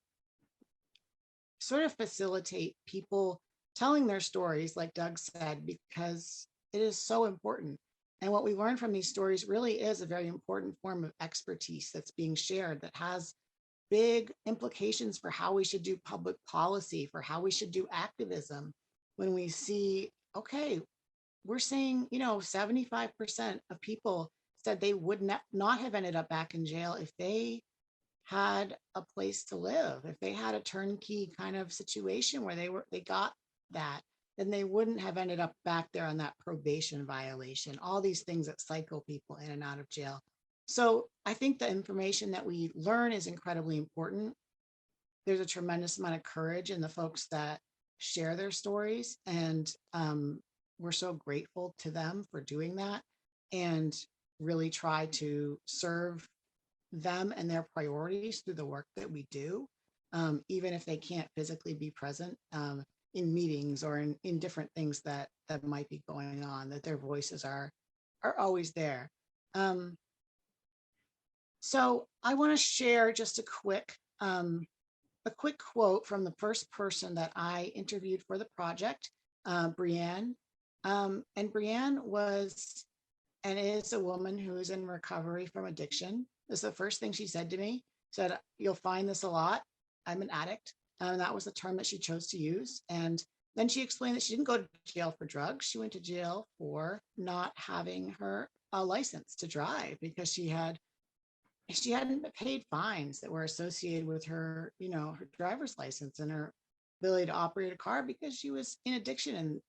sort of facilitate people telling their stories, like Doug said, because it is so important. And what we learn from these stories really is a very important form of expertise that's being shared, that has big implications for how we should do public policy, for how we should do activism. When we see, okay, we're saying, 75% of people said they would not have ended up back in jail if they had a place to live, if they had a turnkey kind of situation where they got that, then they wouldn't have ended up back there on that probation violation, all these things that cycle people in and out of jail. So I think the information that we learn is incredibly important. There's a tremendous amount of courage in the folks that share their stories, and we're so grateful to them for doing that, and really try to serve them and their priorities through the work that we do, even if they can't physically be present in meetings or in different things that might be going on, that their voices are always there. So I want to share just a quick quote from the first person that I interviewed for the project, Brianne. And Brianne was and is a woman who is in recovery from addiction. This is the first thing she said to me. Said, "You'll find this a lot. I'm an addict." And that was the term that she chose to use. And then she explained that she didn't go to jail for drugs. She went to jail for not having her license to drive, because she hadn't paid fines that were associated with her, her driver's license and her ability to operate a car, because she was in addiction, and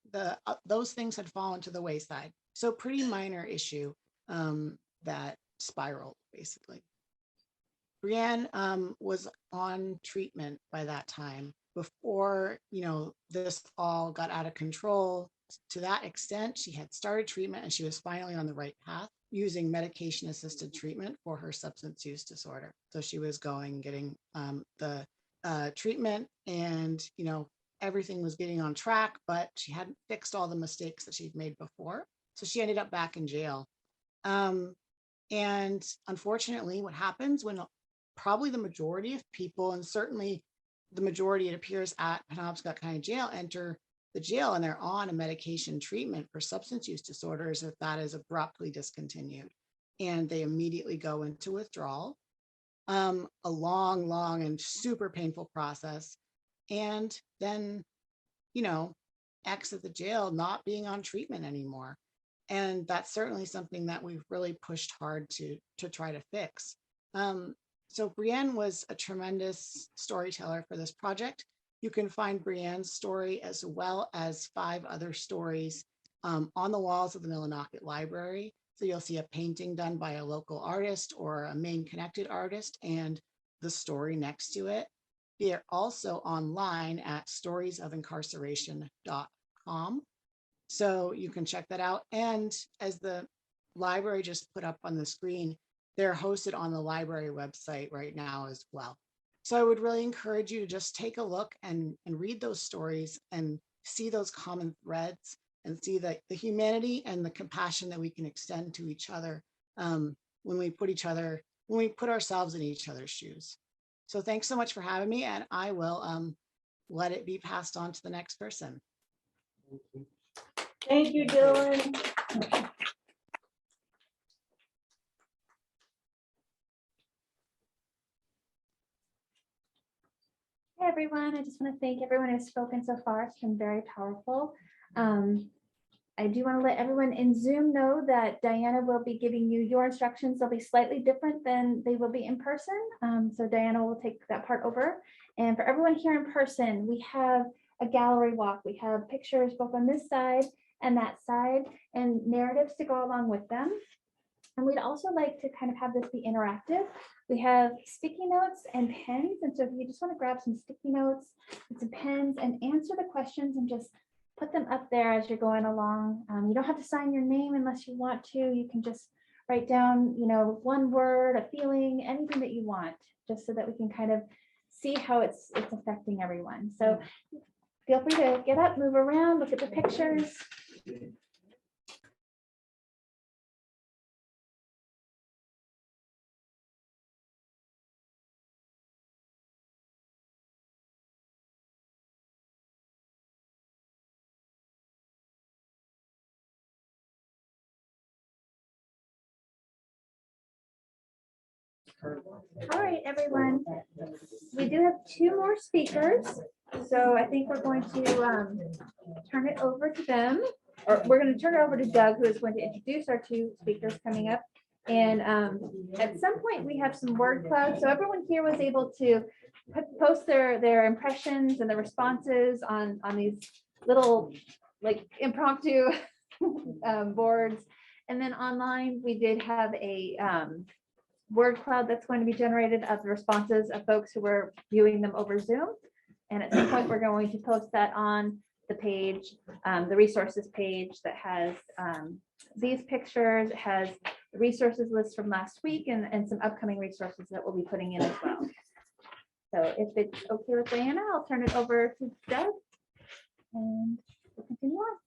those things had fallen to the wayside. So pretty minor issue that spiraled, basically. Brianne was on treatment by that time, before, this all got out of control. To that extent, she had started treatment and she was finally on the right path, using medication-assisted treatment for her substance use disorder. So she was going and getting the treatment, and, everything was getting on track, but she hadn't fixed all the mistakes that she'd made before. So she ended up back in jail. And unfortunately, what happens when probably the majority of people, and certainly the majority, it appears, at Penobscot County Jail enter the jail and they're on a medication treatment for substance use disorders if that is abruptly discontinued. And they immediately go into withdrawal. A long and super painful process. And then, you know, exit the jail not being on treatment anymore. And that's certainly something that we've really pushed hard to try to fix. So Brienne was a tremendous storyteller for this project. You can find Brienne's story as well as 5 other stories on the walls of the Millinocket Library. So you'll see a painting done by a local artist or a Maine connected artist and the story next to it. They're also online at storiesofincarceration.com. So you can check that out. And as the library just put up on the screen, they're hosted on the library website right now as well. So I would really encourage you to just take a look and read those stories and see those common threads and see the humanity and the compassion that we can extend to each other when we put ourselves in each other's shoes. So thanks so much for having me, and I will let it be passed on to the next person. Thank you, Dylan. Hey, everyone. I just want to thank everyone who's spoken so far. It's been very powerful. I do want to let everyone in Zoom know that Diana will be giving you your instructions. They'll be slightly different than they will be in person. So Diana will take that part over. And for everyone here in person, we have a gallery walk. We have pictures both on this side and that side and narratives to go along with them. And we'd also like to kind of have this be interactive. We have sticky notes and pens. And so if you just want to grab some sticky notes and some pens and answer the questions and just put them up there as you're going along. You don't have to sign your name unless you want to. You can just write down, you know, one word, a feeling, anything that you want, just so that we can kind of see how it's affecting everyone. So feel free to get up, move around, look at the pictures. All right, everyone. We do have 2 more speakers. So I think we're going to turn it over to them, or we're going to turn it over to Doug, who is going to introduce our 2 speakers coming up. And at some point we have some word clouds. So everyone here was able to post their impressions and the responses on these little like impromptu boards. And then online we did have a word cloud that's going to be generated of the responses of folks who were viewing them over Zoom. And at some point, we're going to post that on the page, the resources page that has these pictures, it has the resources list from last week and some upcoming resources that we'll be putting in as well. So if it's okay with Diana, I'll turn it over to Doug and we'll continue on.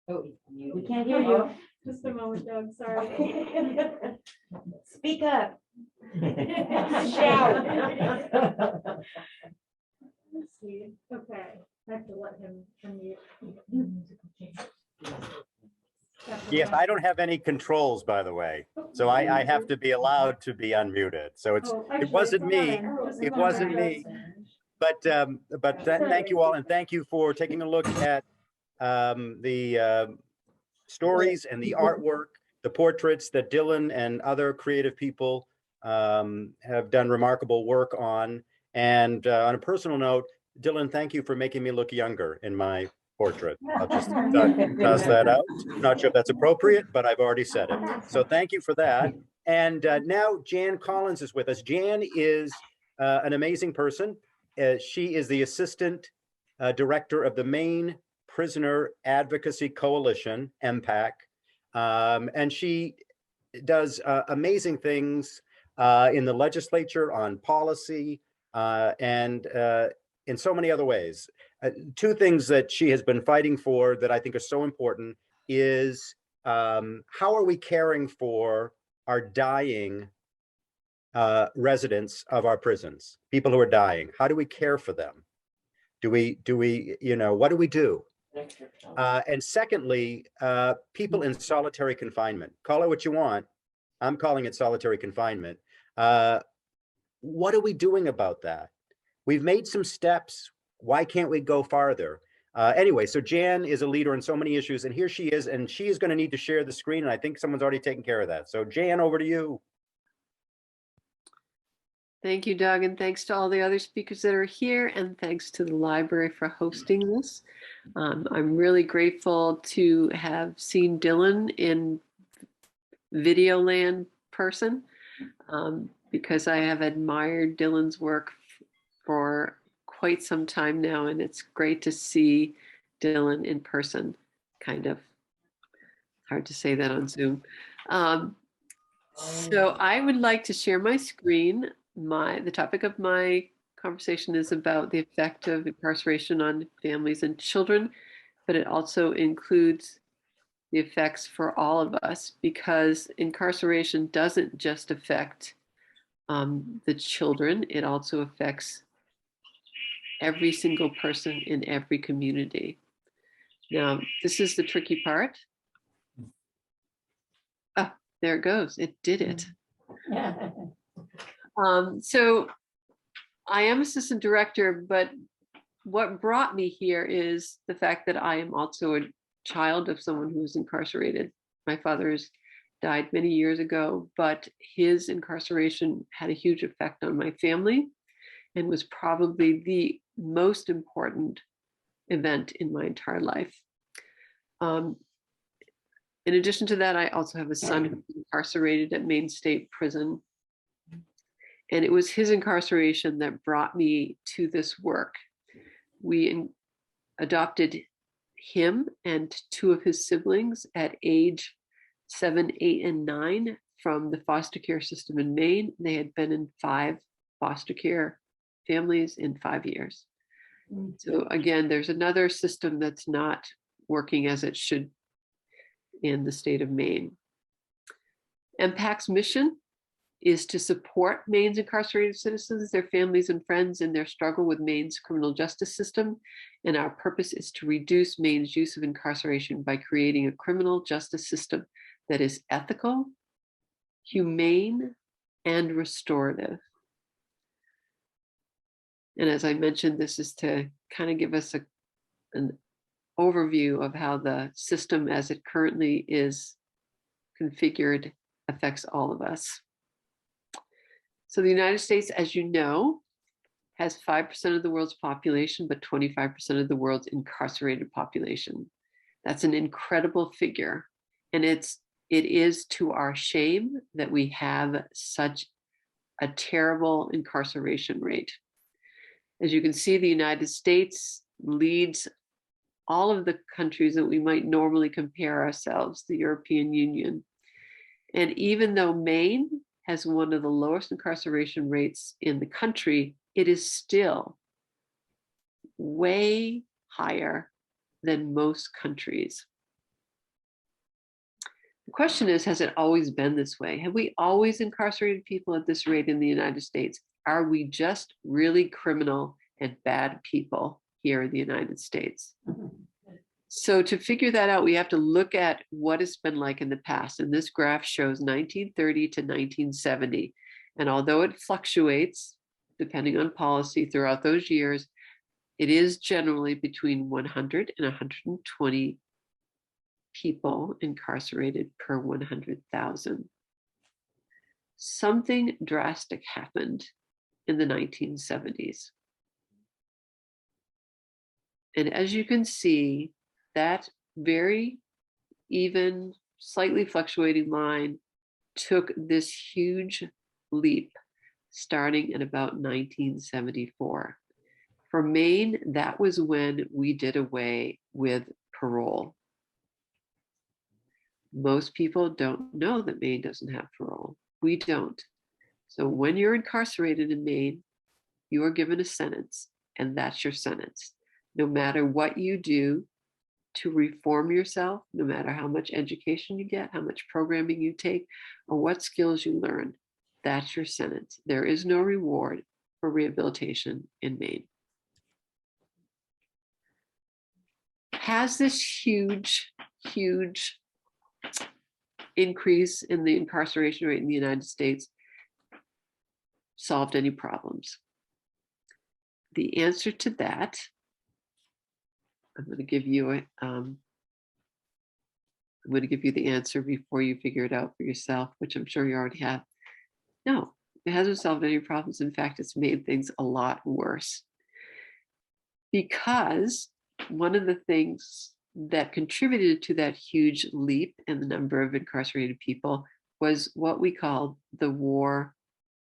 Oh, We can't hear you. Just a moment, Doug, sorry. Speak up. Shout. Let's see. Okay, I have to let him unmute. Yes, I don't have any controls, by the way, so I have to be allowed to be unmuted. So it wasn't me. It wasn't me. But thank you all, and thank you for taking a look at the stories and the artwork, the portraits that Dylan and other creative people have done remarkable work on. And on a personal note, Dylan, thank you for making me look younger in my portrait. I'll just toss that out. Not sure if that's appropriate, but I've already said it. So thank you for that. And now Jan Collins is with us. Jan is an amazing person. She is the assistant director of the Maine Prisoner Advocacy Coalition, MPAC, and she does amazing things in the legislature on policy and in so many other ways. 2 things that she has been fighting for that I think are so important is how are we caring for are dying residents of our prisons, people who are dying? How do we care for them? Do we, what do we do? And secondly, people in solitary confinement, call it what you want. I'm calling it solitary confinement. What are we doing about that? We've made some steps. Why can't we go farther? Anyway, so Jan is a leader in so many issues, and here she is, and she is going to need to share the screen, and I think someone's already taken care of that. So Jan, over to you. Thank you, Doug, and thanks to all the other speakers that are here, and thanks to the library for hosting this. I'm really grateful to have seen Dylan in Videoland person, because I have admired Dylan's work for quite some time now, and it's great to see Dylan in person, kind of. Hard to say that on Zoom. So I would like to share my screen. The topic of my conversation is about the effect of incarceration on families and children, but it also includes the effects for all of us, because incarceration doesn't just affect the children, it also affects every single person in every community. Now, this is the tricky part. Oh, there it goes. It did it. So I am assistant director, but what brought me here is the fact that I am also a child of someone who was incarcerated. My father's died many years ago, but his incarceration had a huge effect on my family and was probably the most important event in my entire life. In addition to that, I also have a son who's incarcerated at Maine State Prison. And it was his incarceration that brought me to this work. We adopted him and two of his siblings at age 7, 8, and 9 from the foster care system in Maine. They had been in 5 foster care families in 5 years. So again, there's another system that's not working as it should in the state of Maine. MPAC's mission is to support Maine's incarcerated citizens, their families and friends in their struggle with Maine's criminal justice system. And our purpose is to reduce Maine's use of incarceration by creating a criminal justice system that is ethical, humane, and restorative. And as I mentioned, this is to kind of give us an overview of how the system as it currently is configured affects all of us. So the United States, as you know, has 5% of the world's population, but 25% of the world's incarcerated population. That's an incredible figure. And it is to our shame that we have such a terrible incarceration rate. As you can see, the United States leads all of the countries that we might normally compare ourselves, the European Union. And even though Maine has one of the lowest incarceration rates in the country, it is still way higher than most countries. The question is, has it always been this way? Have we always incarcerated people at this rate in the United States? Are we just really criminal and bad people here in the United States? So to figure that out, we have to look at what it's been like in the past. And this graph shows 1930 to 1970. And although it fluctuates depending on policy throughout those years, it is generally between 100 and 120 people incarcerated per 100,000. Something drastic happened in the 1970s. And as you can see, that very even, slightly fluctuating line took this huge leap starting in about 1974. For Maine, that was when we did away with parole. Most people don't know that Maine doesn't have parole. We don't. So when you're incarcerated in Maine, you are given a sentence, and that's your sentence. No matter what you do, to reform yourself, no matter how much education you get, how much programming you take, or what skills you learn. That's your sentence. There is no reward for rehabilitation in Maine. Has this huge increase in the incarceration rate in the United States solved any problems? The answer to that, I'm going to give you the answer before you figure it out for yourself, which I'm sure you already have. No, it hasn't solved any problems. In fact, it's made things a lot worse. Because one of the things that contributed to that huge leap in the number of incarcerated people was what we call the war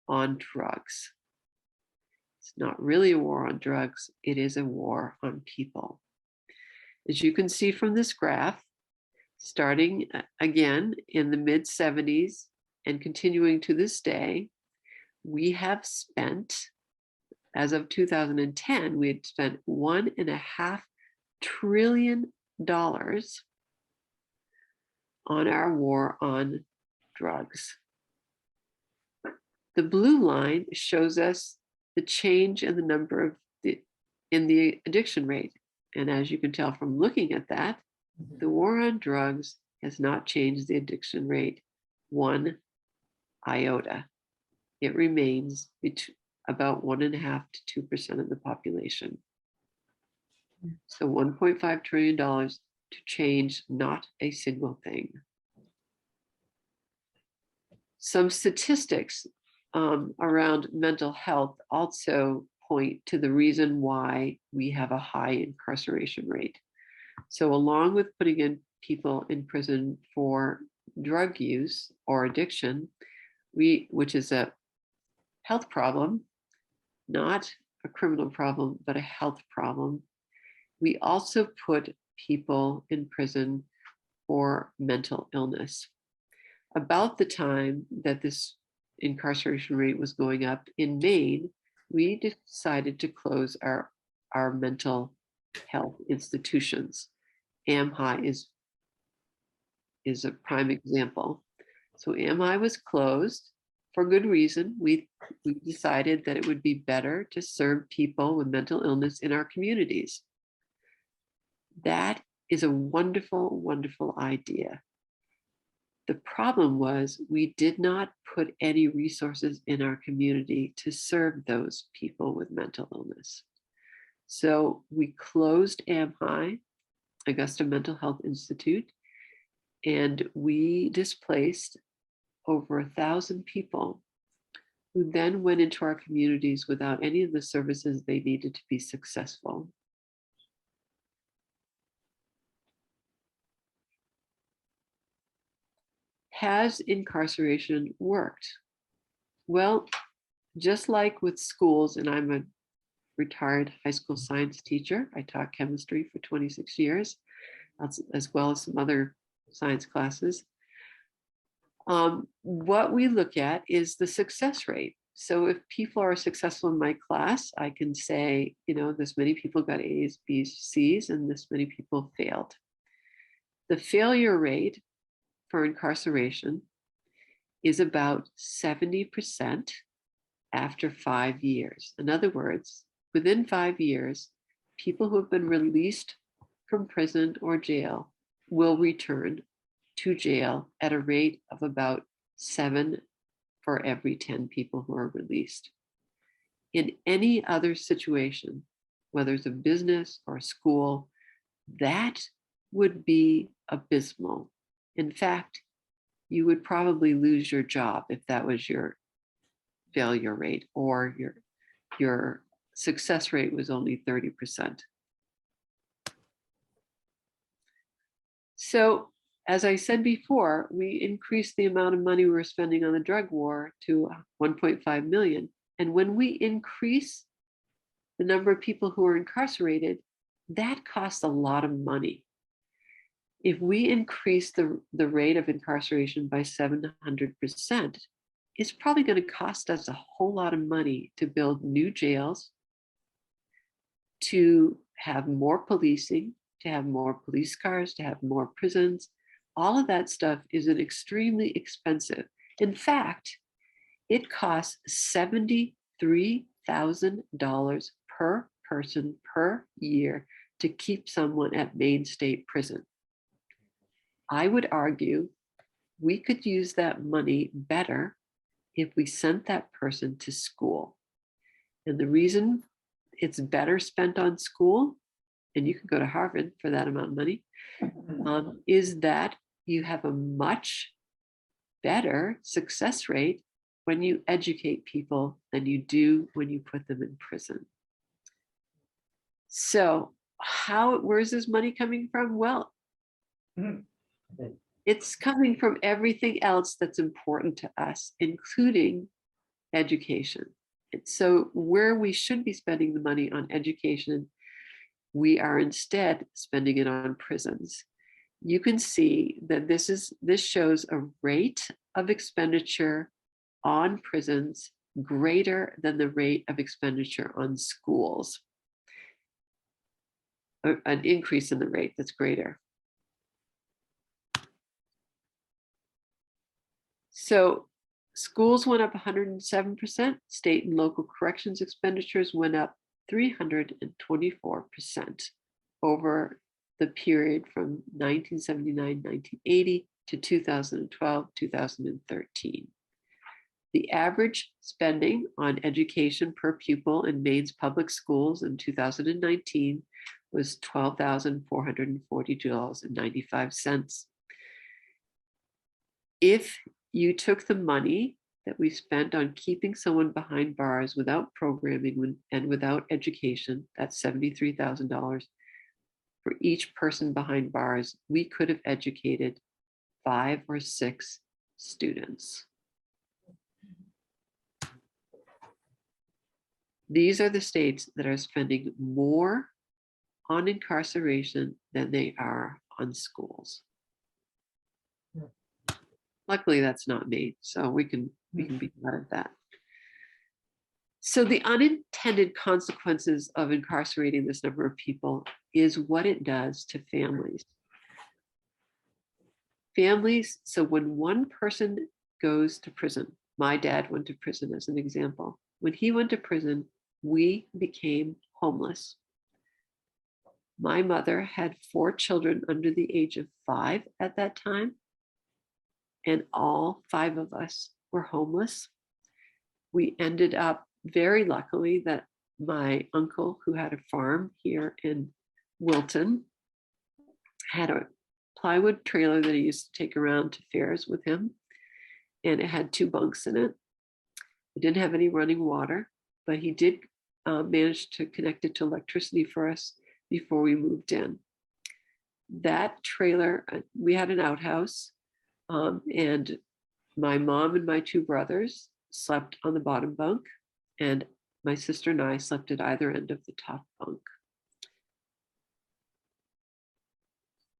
on drugs. It's not really a war on drugs, it is a war on people. As you can see from this graph, starting again in the mid-70s and continuing to this day, we have spent, as of 2010, we had spent $1.5 trillion on our war on drugs. The blue line shows us the change in the number of in the addiction rate. And as you can tell from looking at that, the war on drugs has not changed the addiction rate one iota. It remains about 1.5 to 2% of the population. So $1.5 trillion to change not a single thing. Some statistics around mental health also point to the reason why we have a high incarceration rate. So along with putting in people in prison for drug use or addiction, which is a health problem, not a criminal problem, but a health problem, we also put people in prison for mental illness. About the time that this incarceration rate was going up in Maine, we decided to close our mental health institutions. AMHI is a prime example. So AMHI was closed for good reason. We decided that it would be better to serve people with mental illness in our communities. That is a wonderful, wonderful idea. The problem was we did not put any resources in our community to serve those people with mental illness. So we closed AMHI, Augusta Mental Health Institute, and we displaced over 1,000 people who then went into our communities without any of the services they needed to be successful. Has incarceration worked? Well, just like with schools, and I'm a retired high school science teacher, I taught chemistry for 26 years, as well as some other science classes. What we look at is the success rate. So if people are successful in my class, I can say, this many people got A's, B's, C's, and this many people failed. The failure rate for incarceration is about 70% after 5 years. In other words, within 5 years, people who have been released from prison or jail will return to jail at a rate of about 7 for every 10 people who are released. In any other situation, whether it's a business or a school, that would be abysmal. In fact, you would probably lose your job if that was your failure rate, or your success rate was only 30%. So, as I said before, we increased the amount of money we were spending on the drug war to 1.5 million. And when we increase the number of people who are incarcerated, that costs a lot of money. If we increase the rate of incarceration by 700%, it's probably going to cost us a whole lot of money to build new jails, to have more policing, to have more police cars, to have more prisons. All of that stuff is an extremely expensive. In fact, it costs $73,000 per person per year to keep someone at Maine State Prison. I would argue we could use that money better if we sent that person to school. And the reason it's better spent on school, and you can go to Harvard for that amount of money, is that you have a much better success rate when you educate people than you do when you put them in prison. So where's this money coming from? Well, it's coming from everything else that's important to us, including education. So where we should be spending the money on education, we are instead spending it on prisons. You can see that this shows a rate of expenditure on prisons greater than the rate of expenditure on schools. An increase in the rate that's greater. So schools went up 107%, state and local corrections expenditures went up 324% over the period from 1979, 1980 to 2012, 2013. The average spending on education per pupil in Maine's public schools in 2019 was $12,442.95. If you took the money that we spent on keeping someone behind bars without programming and without education, that's $73,000 for each person behind bars, we could have educated 5 or 6 students. These are the states that are spending more on incarceration than they are on schools. Luckily, that's not me, so we can be glad of that. So the unintended consequences of incarcerating this number of people is what it does to families. Families, so when one person goes to prison, my dad went to prison as an example. When he went to prison, we became homeless. My mother had 4 children under the age of 5 at that time, and all 5 of us were homeless. We ended up, very luckily, that my uncle, who had a farm here in Wilton, had a plywood trailer that he used to take around to fairs with him, and it had 2 bunks in it. It didn't have any running water, but he did manage to connect it to electricity for us before we moved in. That trailer, we had an outhouse, and my mom and my 2 brothers slept on the bottom bunk, and my sister and I slept at either end of the top bunk.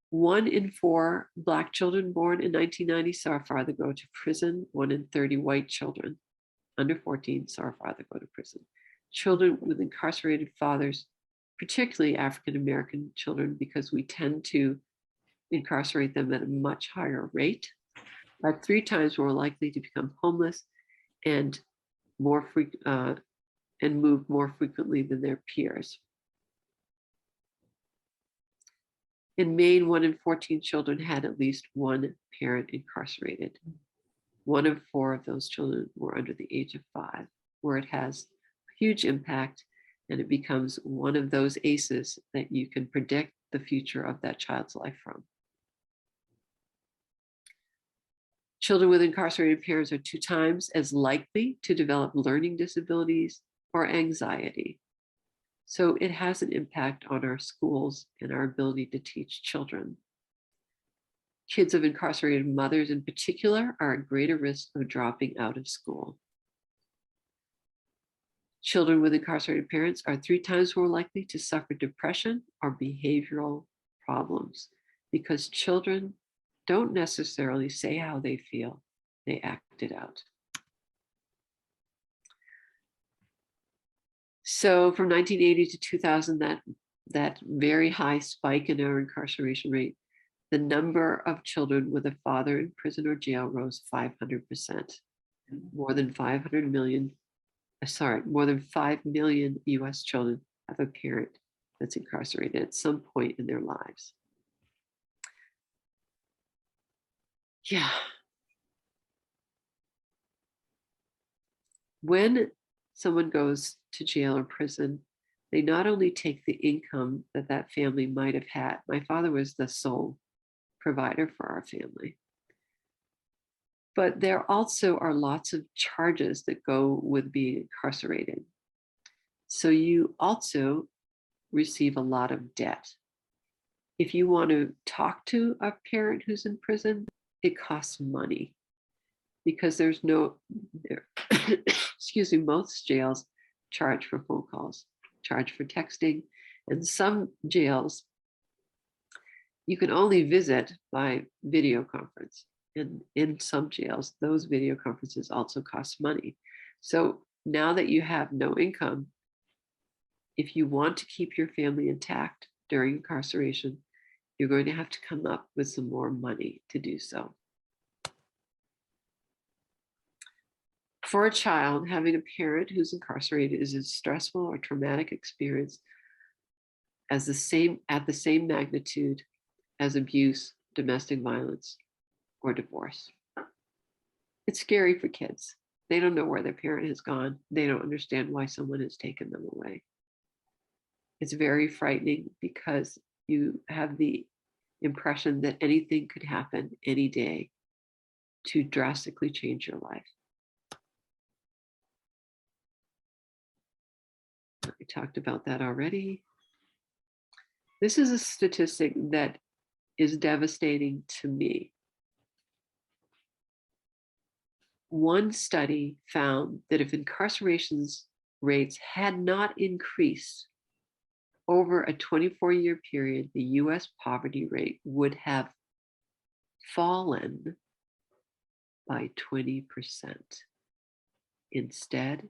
1 in 4 Black children born in 1990 saw a father go to prison. 1 in 30 white children under 14 saw a father go to prison. Children with incarcerated fathers, particularly African-American children, because we tend to incarcerate them at a much higher rate, are 3 times more likely to become homeless and move more frequently than their peers. In Maine, 1 in 14 children had at least one parent incarcerated. 1 of 4 of those children were under the age of 5, where it has a huge impact, and it becomes one of those ACEs that you can predict the future of that child's life from. Children with incarcerated parents are 2 times as likely to develop learning disabilities or anxiety. So it has an impact on our schools and our ability to teach children. Kids of incarcerated mothers in particular are at greater risk of dropping out of school. Children with incarcerated parents are 3 times more likely to suffer depression or behavioral problems, because children don't necessarily say how they feel, they act it out. So from 1980 to 2000, that that very high spike in our incarceration rate, the number of children with a father in prison or jail rose 500%. More than 500 million, more than 5 million US children have a parent that's incarcerated at some point in their lives. Yeah. When someone goes to jail or prison, they not only take the income that that family might have had. My father was the sole provider for our family. But there also are lots of charges that go with being incarcerated. So you also receive a lot of debt. If you want to talk to a parent who's in prison, it costs money because there's no, excuse me, most jails charge for phone calls, charge for texting, and some jails you can only visit by video conference. And in some jails, those video conferences also cost money. So now that you have no income, if you want to keep your family intact during incarceration, you're going to have to come up with some more money to do so. For a child, having a parent who's incarcerated is a stressful or traumatic experience at the same magnitude as abuse, domestic violence, or divorce. It's scary for kids. They don't know where their parent has gone. They don't understand why someone has taken them away. It's very frightening because you have the impression that anything could happen any day to drastically change your life. I talked about that already. This is a statistic that is devastating to me. One study found that if incarceration rates had not increased over a 24-year period, the US poverty rate would have fallen by 20%. Instead,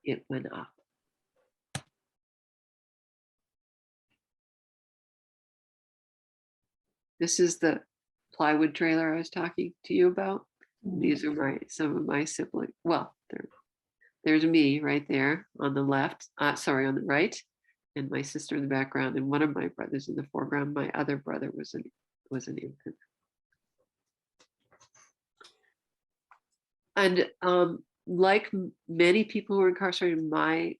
it went up. This is the plywood trailer I was talking to you about. These are some of my siblings. Well, there's me right there on the left, on the right, and my sister in the background, and one of my brothers in the foreground. My other brother was an infant. And like many people who were incarcerated, my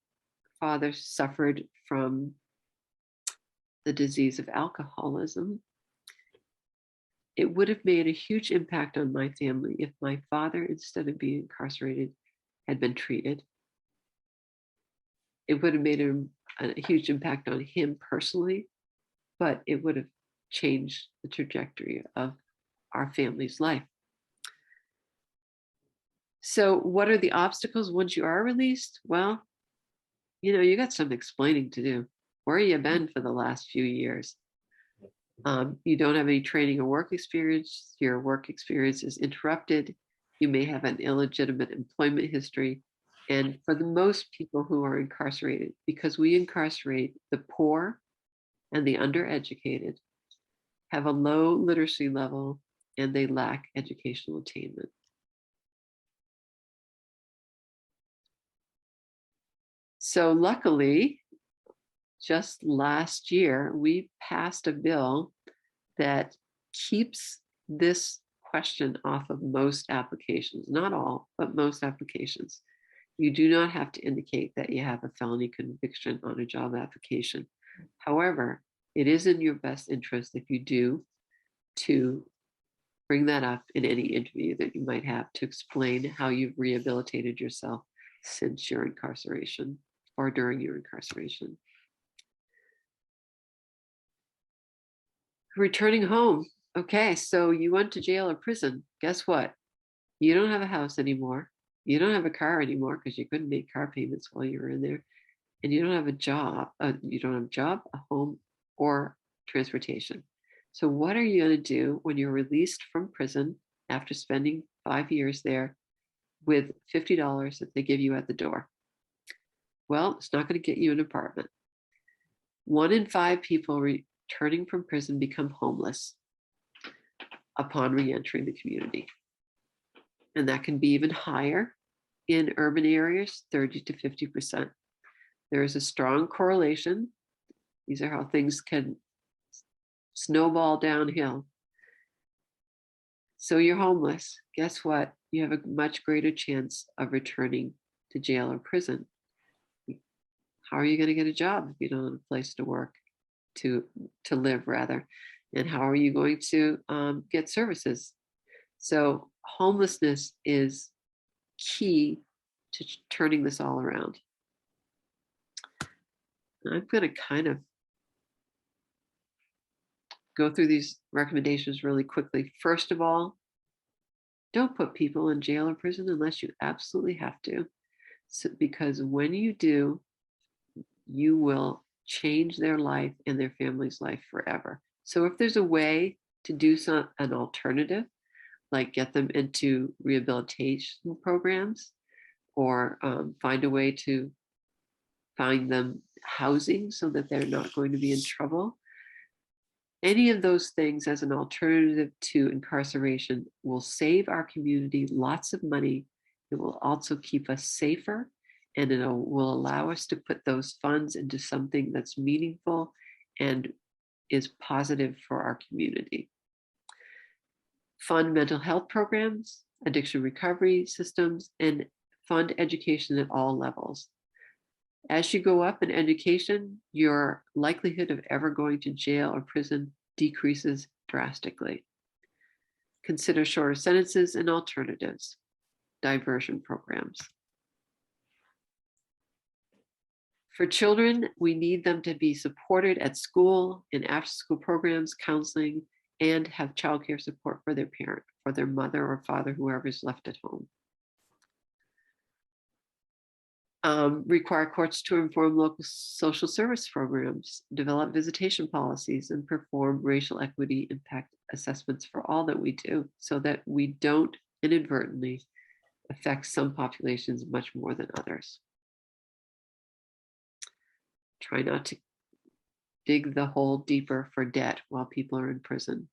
father suffered from the disease of alcoholism. It would have made a huge impact on my family if my father, instead of being incarcerated, had been treated. It would have made a huge impact on him personally, but it would have changed the trajectory of our family's life. So what are the obstacles once you are released? Well, you got some explaining to do. Where have you been for the last few years? You don't have any training or work experience. Your work experience is interrupted. You may have an illegitimate employment history. And for the most people who are incarcerated, because we incarcerate the poor and the undereducated, have a low literacy level, and they lack educational attainment. So luckily, just last year, we passed a bill that keeps this question off of most applications, not all, but most applications. You do not have to indicate that you have a felony conviction on a job application. However, it is in your best interest if you do to bring that up in any interview that you might have to explain how you've rehabilitated yourself since your incarceration or during your incarceration. Returning home. Okay, so you went to jail or prison. Guess what? You don't have a house anymore. You don't have a car anymore because you couldn't make car payments while you were in there. And you don't have a job. You don't have a job, a home, or transportation. So what are you going to do when you're released from prison after spending 5 years there with $50 that they give you at the door? Well, it's not going to get you an apartment. 1 in 5 people returning from prison become homeless upon reentering the community. And that can be even higher in urban areas, 30 to 50%. There is a strong correlation. These are how things can snowball downhill. So you're homeless. Guess what? You have a much greater chance of returning to jail or prison. How are you going to get a job if you don't have a place to work, to live rather? And how are you going to get services? So homelessness is key to turning this all around. And I'm going to kind of go through these recommendations really quickly. First of all, don't put people in jail or prison unless you absolutely have to. So, because when you do, you will change their life and their family's life forever. So if there's a way to do an alternative, like get them into rehabilitation programs, or find a way to find them housing so that they're not going to be in trouble, any of those things as an alternative to incarceration will save our community lots of money. It will also keep us safer, and it will allow us to put those funds into something that's meaningful and is positive for our community. Fund mental health programs, addiction recovery systems, and fund education at all levels. As you go up in education, your likelihood of ever going to jail or prison decreases drastically. Consider shorter sentences and alternatives, diversion programs. For children, we need them to be supported at school, in after-school programs, counseling, and have childcare support for their parent, for their mother or father, whoever is left at home. Require courts to inform local social service programs, develop visitation policies, and perform racial equity impact assessments for all that we do, so that we don't inadvertently affect some populations much more than others. Try not to dig the hole deeper for debt while people are in prison.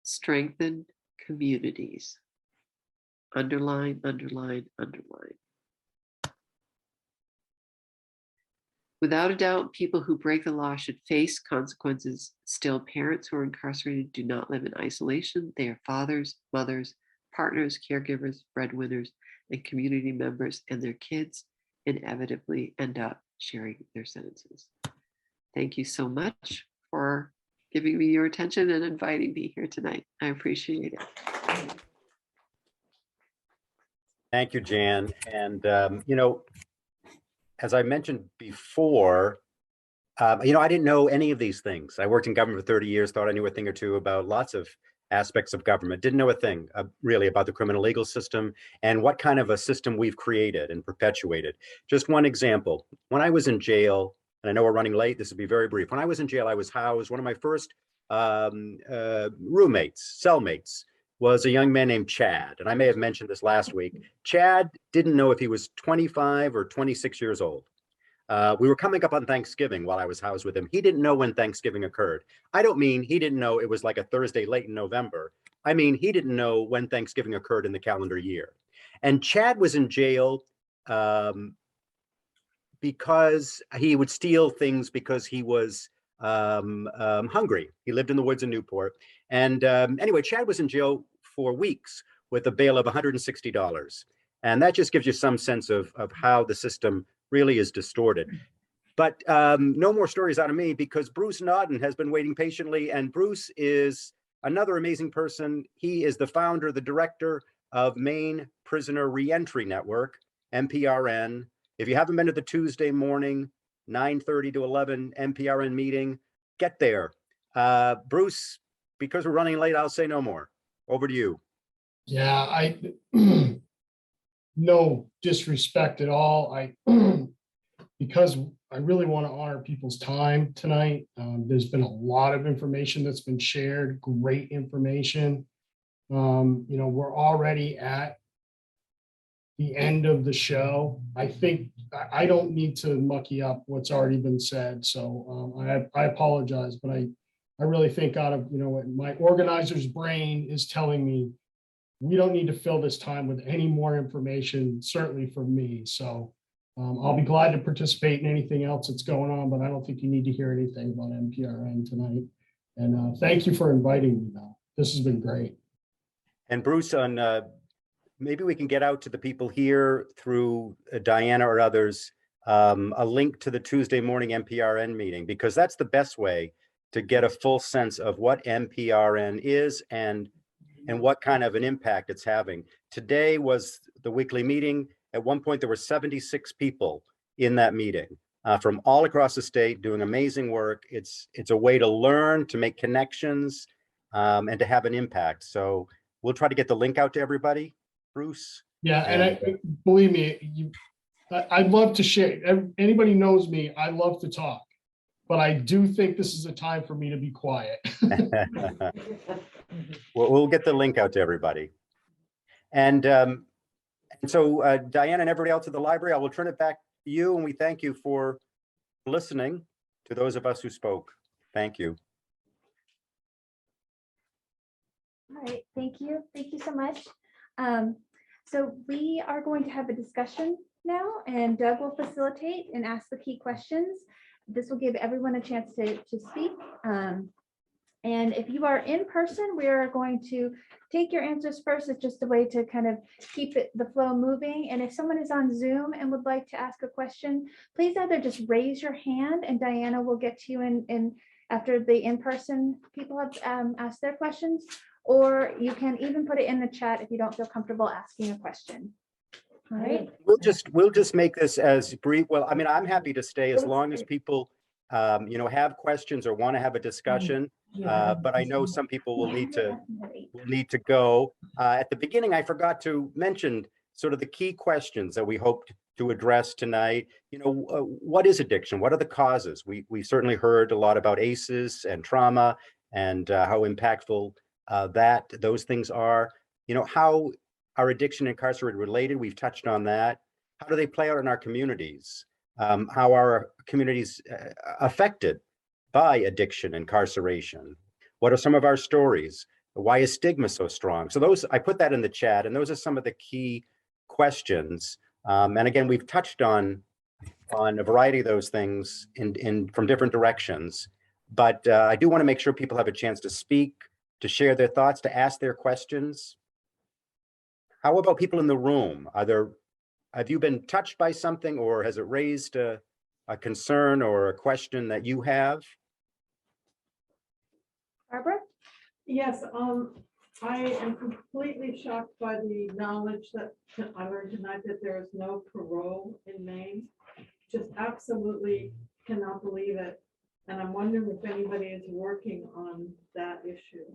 Strengthen communities. Underline, underline, underline. Without a doubt, people who break the law should face consequences. Still, parents who are incarcerated do not live in isolation. They are fathers, mothers, partners, caregivers, breadwinners, and community members, and their kids inevitably end up sharing their sentences. Thank you so much for giving me your attention and inviting me here tonight. I appreciate it. Thank you, Jan. And, as I mentioned before, I didn't know any of these things. I worked in government for 30 years, thought I knew a thing or two about lots of aspects of government. Didn't know a thing really about the criminal legal system and what kind of a system we've created and perpetuated. Just one example. When I was in jail, and I know we're running late, this will be very brief. When I was in jail, I was housed. One of my first cellmates, was a young man named Chad. And I may have mentioned this last week. Chad didn't know if he was 25 or 26 years old. We were coming up on Thanksgiving while I was housed with him. He didn't know when Thanksgiving occurred. I don't mean he didn't know it was like a Thursday late in November. I mean, he didn't know when Thanksgiving occurred in the calendar year. And Chad was in jail because he would steal things because he was hungry. He lived in the woods in Newport. And anyway, Chad was in jail for weeks with a bail of $160. And that just gives you some sense of how the system really is distorted. But no more stories out of me, because Bruce Nodden has been waiting patiently, and Bruce is another amazing person. He is the founder, the director of Maine Prisoner Reentry Network, MPRN. If you haven't been to the Tuesday morning, 9:30 to 11 MPRN meeting, get there. Bruce, because we're running late, I'll say no more. Over to you. Yeah, I no disrespect at all. Because I really want to honor people's time tonight. There's been a lot of information that's been shared, great information. We're already at the end of the show. I think I don't need to mucky up what's already been said. So I apologize, but I really think out of, what my organizer's brain is telling me, we don't need to fill this time with any more information, certainly for me. So I'll be glad to participate in anything else that's going on, but I don't think you need to hear anything about NPRN tonight. And thank you for inviting me now. This has been great. And Bruce, maybe we can get out to the people here through Diana or others, a link to the Tuesday morning NPRN meeting, because that's the best way to get a full sense of what NPRN is and what kind of an impact it's having. Today was the weekly meeting. At one point, there were 76 people in that meeting from all across the state doing amazing work. It's a way to learn, to make connections, and to have an impact. So we'll try to get the link out to everybody, Bruce. Yeah, and believe me, I'd love to share. Anybody knows me, I love to talk, but I do think this is a time for me to be quiet. We'll get the link out to everybody. And so Diane and everybody else at the library, I will turn it back to you, and we thank you for listening to those of us who spoke. Thank you. All right, thank you. Thank you so much. So we are going to have a discussion now, and Doug will facilitate and ask the key questions. This will give everyone a chance to speak. And if you are in person, we are going to take your answers first. It's just a way to kind of keep the flow moving. And if someone is on Zoom and would like to ask a question, please either just raise your hand and Diana will get to you in after the in-person people have asked their questions, or you can even put it in the chat if you don't feel comfortable asking a question. All right. We'll just make this as brief. Well, I mean, I'm happy to stay as long as people have questions or want to have a discussion. But I know some people will need to go. At the beginning, I forgot to mention sort of the key questions that we hoped to address tonight. What is addiction? What are the causes? We certainly heard a lot about ACEs and trauma and how impactful those things are. How are addiction and incarceration related? We've touched on that. How do they play out in our communities? How are our communities affected by addiction, incarceration? What are some of our stories? Why is stigma so strong? So I put that in the chat, and those are some of the key questions. And again, we've touched on a variety of those things from different directions. But I do want to make sure people have a chance to speak, to share their thoughts, to ask their questions. How about people in the room? Have you been touched by something, or has it raised a concern or a question that you have? Barbara? Yes, I am completely shocked by the knowledge that I learned tonight that there is no parole in Maine. Just absolutely cannot believe it. And I'm wondering if anybody is working on that issue.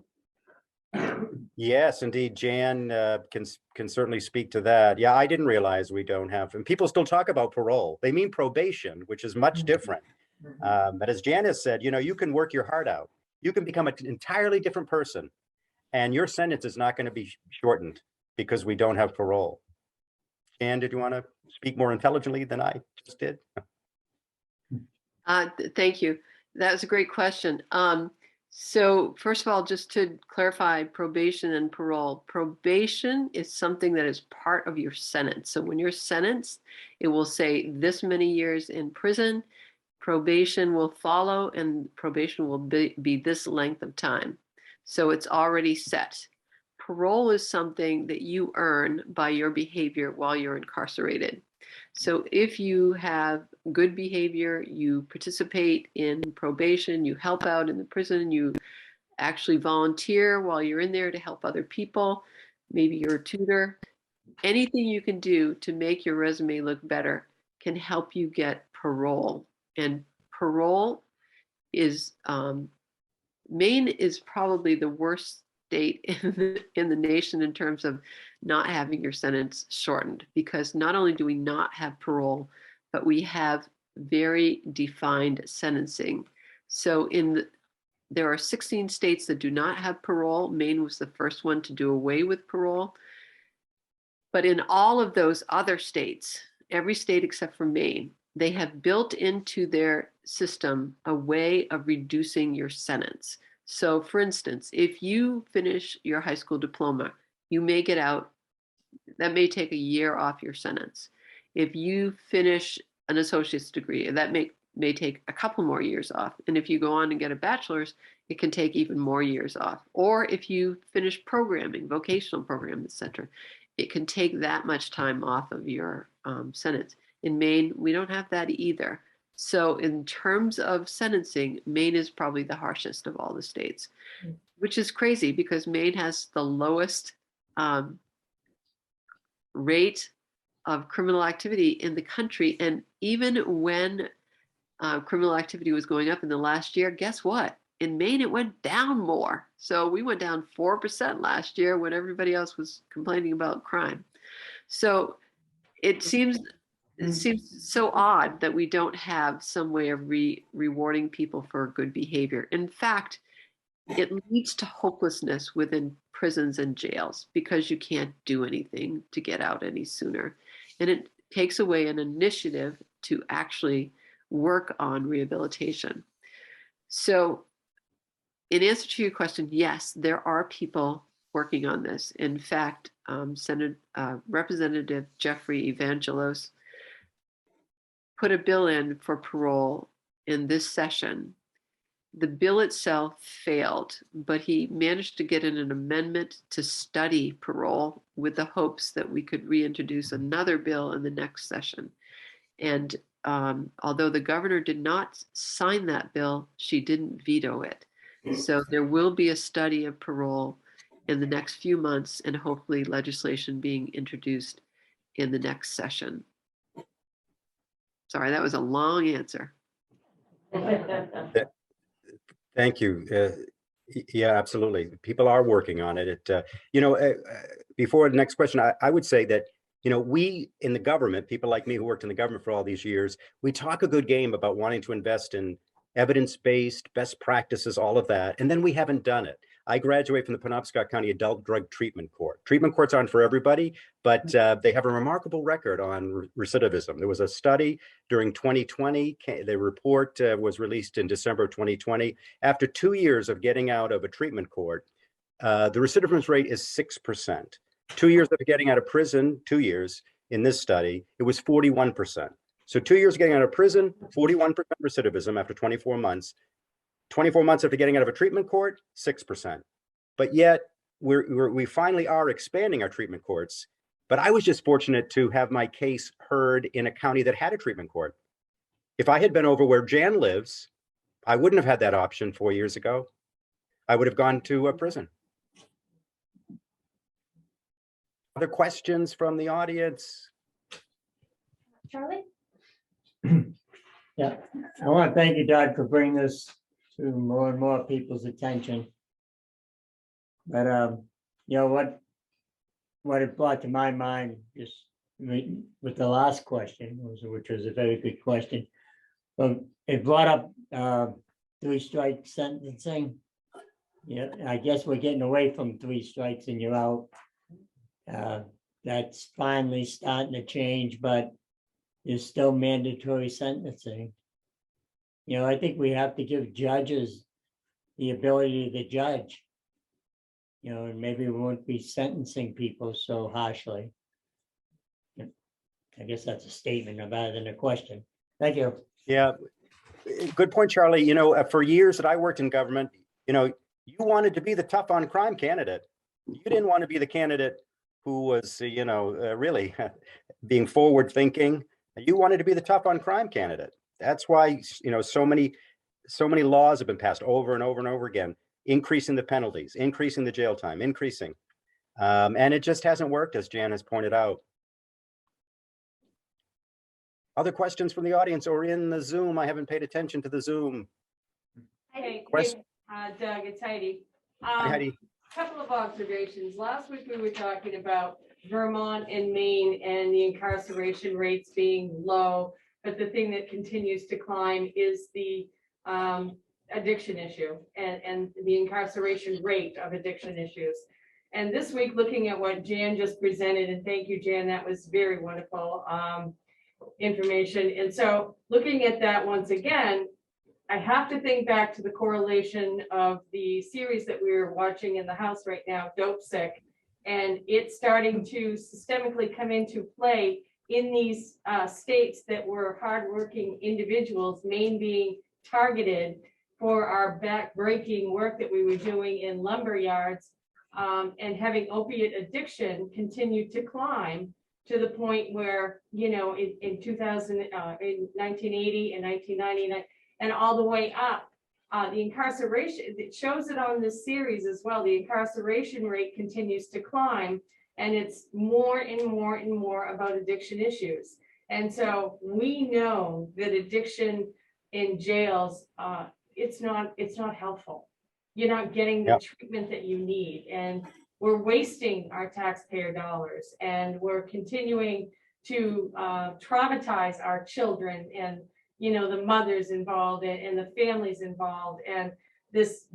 Yes, indeed. Jan can certainly speak to that. Yeah, I didn't realize we don't have, and people still talk about parole. They mean probation, which is much different. But as Jan has said, you can work your heart out. You can become an entirely different person, and your sentence is not going to be shortened because we don't have parole. Jan, did you want to speak more intelligently than I just did? Thank you. That was a great question. So first of all, just to clarify probation and parole, probation is something that is part of your sentence. So when you're sentenced, it will say this many years in prison, probation will follow, and probation will be this length of time. So it's already set. Parole is something that you earn by your behavior while you're incarcerated. So if you have good behavior, you participate in probation, you help out in the prison, you actually volunteer while you're in there to help other people, maybe you're a tutor, anything you can do to make your resume look better can help you get parole. And parole is, Maine is probably the worst state in the nation in terms of not having your sentence shortened, because not only do we not have parole, but we have very defined sentencing. So there are 16 states that do not have parole. Maine was the first one to do away with parole. But in all of those other states, every state except for Maine, they have built into their system a way of reducing your sentence. So for instance, if you finish your high school diploma, you may get out, that may take a year off your sentence. If you finish an associate's degree, that may take a couple more years off. And if you go on and get a bachelor's, it can take even more years off. Or if you finish programming, vocational program, etc., it can take that much time off of your sentence. In Maine, we don't have that either. So in terms of sentencing, Maine is probably the harshest of all the states, which is crazy because Maine has the lowest rate of criminal activity in the country. And even when criminal activity was going up in the last year, guess what? In Maine, it went down more. So we went down 4% last year when everybody else was complaining about crime. So it seems so odd that we don't have some way of rewarding people for good behavior. In fact, it leads to hopelessness within prisons and jails because you can't do anything to get out any sooner. And it takes away an initiative to actually work on rehabilitation. So in answer to your question, yes, there are people working on this. In fact, Representative Jeffrey Evangelos put a bill in for parole in this session. The bill itself failed, but he managed to get in an amendment to study parole with the hopes that we could reintroduce another bill in the next session. And although the governor did not sign that bill, she didn't veto it. So there will be a study of parole in the next few months and hopefully legislation being introduced in the next session. Sorry, that was a long answer. Thank you. Yeah, absolutely. People are working on it. Before the next question, I would say that, we in the government, people like me who worked in the government for all these years, we talk a good game about wanting to invest in evidence-based, best practices, all of that, and then we haven't done it. I graduated from the Penobscot County Adult Drug Treatment Court. Treatment courts aren't for everybody, but they have a remarkable record on recidivism. There was a study during 2020. The report was released in December of 2020. After 2 years of getting out of a treatment court, the recidivism rate is 6%. 2 years of getting out of prison, 2 years in this study, it was 41%. So 2 years getting out of prison, 41% recidivism after 24 months. 24 months after getting out of a treatment court, 6%. But yet we finally are expanding our treatment courts. But I was just fortunate to have my case heard in a county that had a treatment court. If I had been over where Jan lives, I wouldn't have had that option 4 years ago. I would have gone to a prison. Other questions from the audience? Charlie? Yeah, I want to thank you, Doug, for bringing this to more and more people's attention. But what it brought to my mind just with the last question, which was a very good question. It brought up 3 strike sentencing. Yeah, I guess we're getting away from 3 strikes and you're out. That's finally starting to change, but there's still mandatory sentencing. I think we have to give judges the ability to judge, and maybe we won't be sentencing people so harshly. I guess that's a statement rather than a question. Thank you. Yeah, good point, Charlie. For years that I worked in government, you wanted to be the tough on crime candidate. You didn't want to be the candidate who was, really being forward thinking. You wanted to be the tough on crime candidate. That's why, so many laws have been passed over and over and over again, increasing the penalties, increasing the jail time, increasing. And it just hasn't worked, as Jan has pointed out. Other questions from the audience or in the Zoom? I haven't paid attention to the Zoom. Hey, Question? Doug, it's Heidi. Hi, Heidi. Couple of observations. Last week we were talking about Vermont and Maine and the incarceration rates being low, but the thing that continues to climb is the addiction issue and the incarceration rate of addiction issues. And this week, looking at what Jan just presented, and thank you, Jan, that was very wonderful information. And so looking at that once again, I have to think back to the correlation of the series that we're watching in the house right now, Dope Sick, and it's starting to systemically come into play in these states that were hardworking individuals, Maine being targeted for our back-breaking work that we were doing in lumber yards, and having opiate addiction continue to climb to the point where, you know, in 1980 and 1999, and all the way up. The incarceration, it shows it on this series as well. The incarceration rate continues to climb, and it's more and more and more about addiction issues. And so we know that addiction in jails, it's not helpful. You're not getting the treatment that you need, and we're wasting our taxpayer dollars, and we're continuing to traumatize our children, and you know, the mothers involved, and the families involved, and this,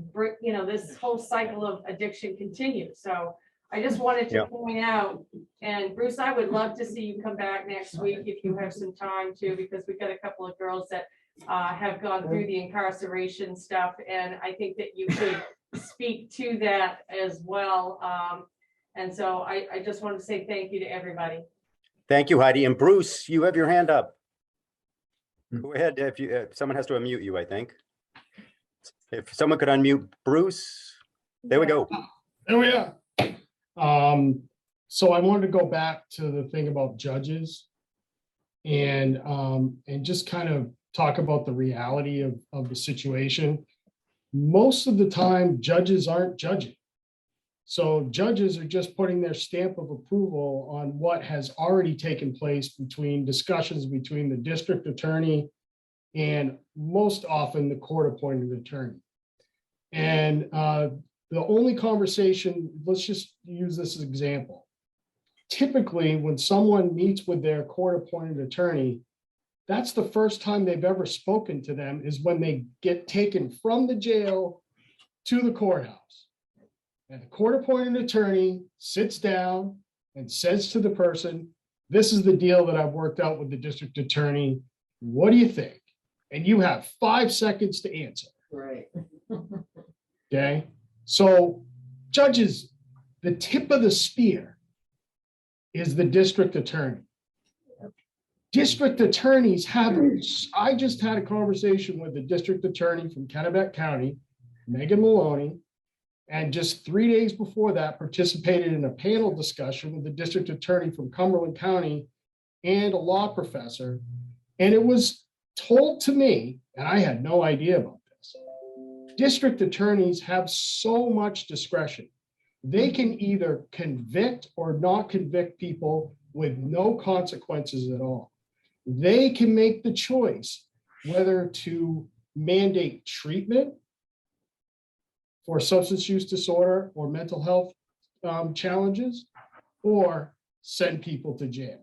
you know, this whole cycle of addiction continues. So I just wanted to point out, and Bruce, I would love to see you come back next week if you have some time too, because we've got a couple of girls that have gone through the incarceration stuff, and I think that you could speak to that as well. And so I just want to say thank you to everybody. Thank you, Heidi. And Bruce, you have your hand up. Go ahead. If someone has to unmute you, I think. If someone could unmute Bruce, there we go. There we are. So I wanted to go back to the thing about judges and just kind of talk about the reality of the situation. Most of the time, judges aren't judging. So judges are just putting their stamp of approval on what has already taken place between discussions between the district attorney and most often the court-appointed attorney. And the only conversation, let's just use this as an example. Typically, when someone meets with their court-appointed attorney, that's the first time they've ever spoken to them is when they get taken from the jail to the courthouse. And the court-appointed attorney sits down and says to the person, this is the deal that I've worked out with the district attorney. What do you think? And you have 5 seconds to answer. Right. Okay. So judges, the tip of the spear is the district attorney. District attorneys I just had a conversation with the district attorney from Kennebec County, Megan Maloney, and just 3 days before that participated in a panel discussion with the district attorney from Cumberland County and a law professor. And it was told to me, and I had no idea about this, district attorneys have so much discretion. They can either convict or not convict people with no consequences at all. They can make the choice whether to mandate treatment for substance use disorder or mental health challenges, or send people to jail.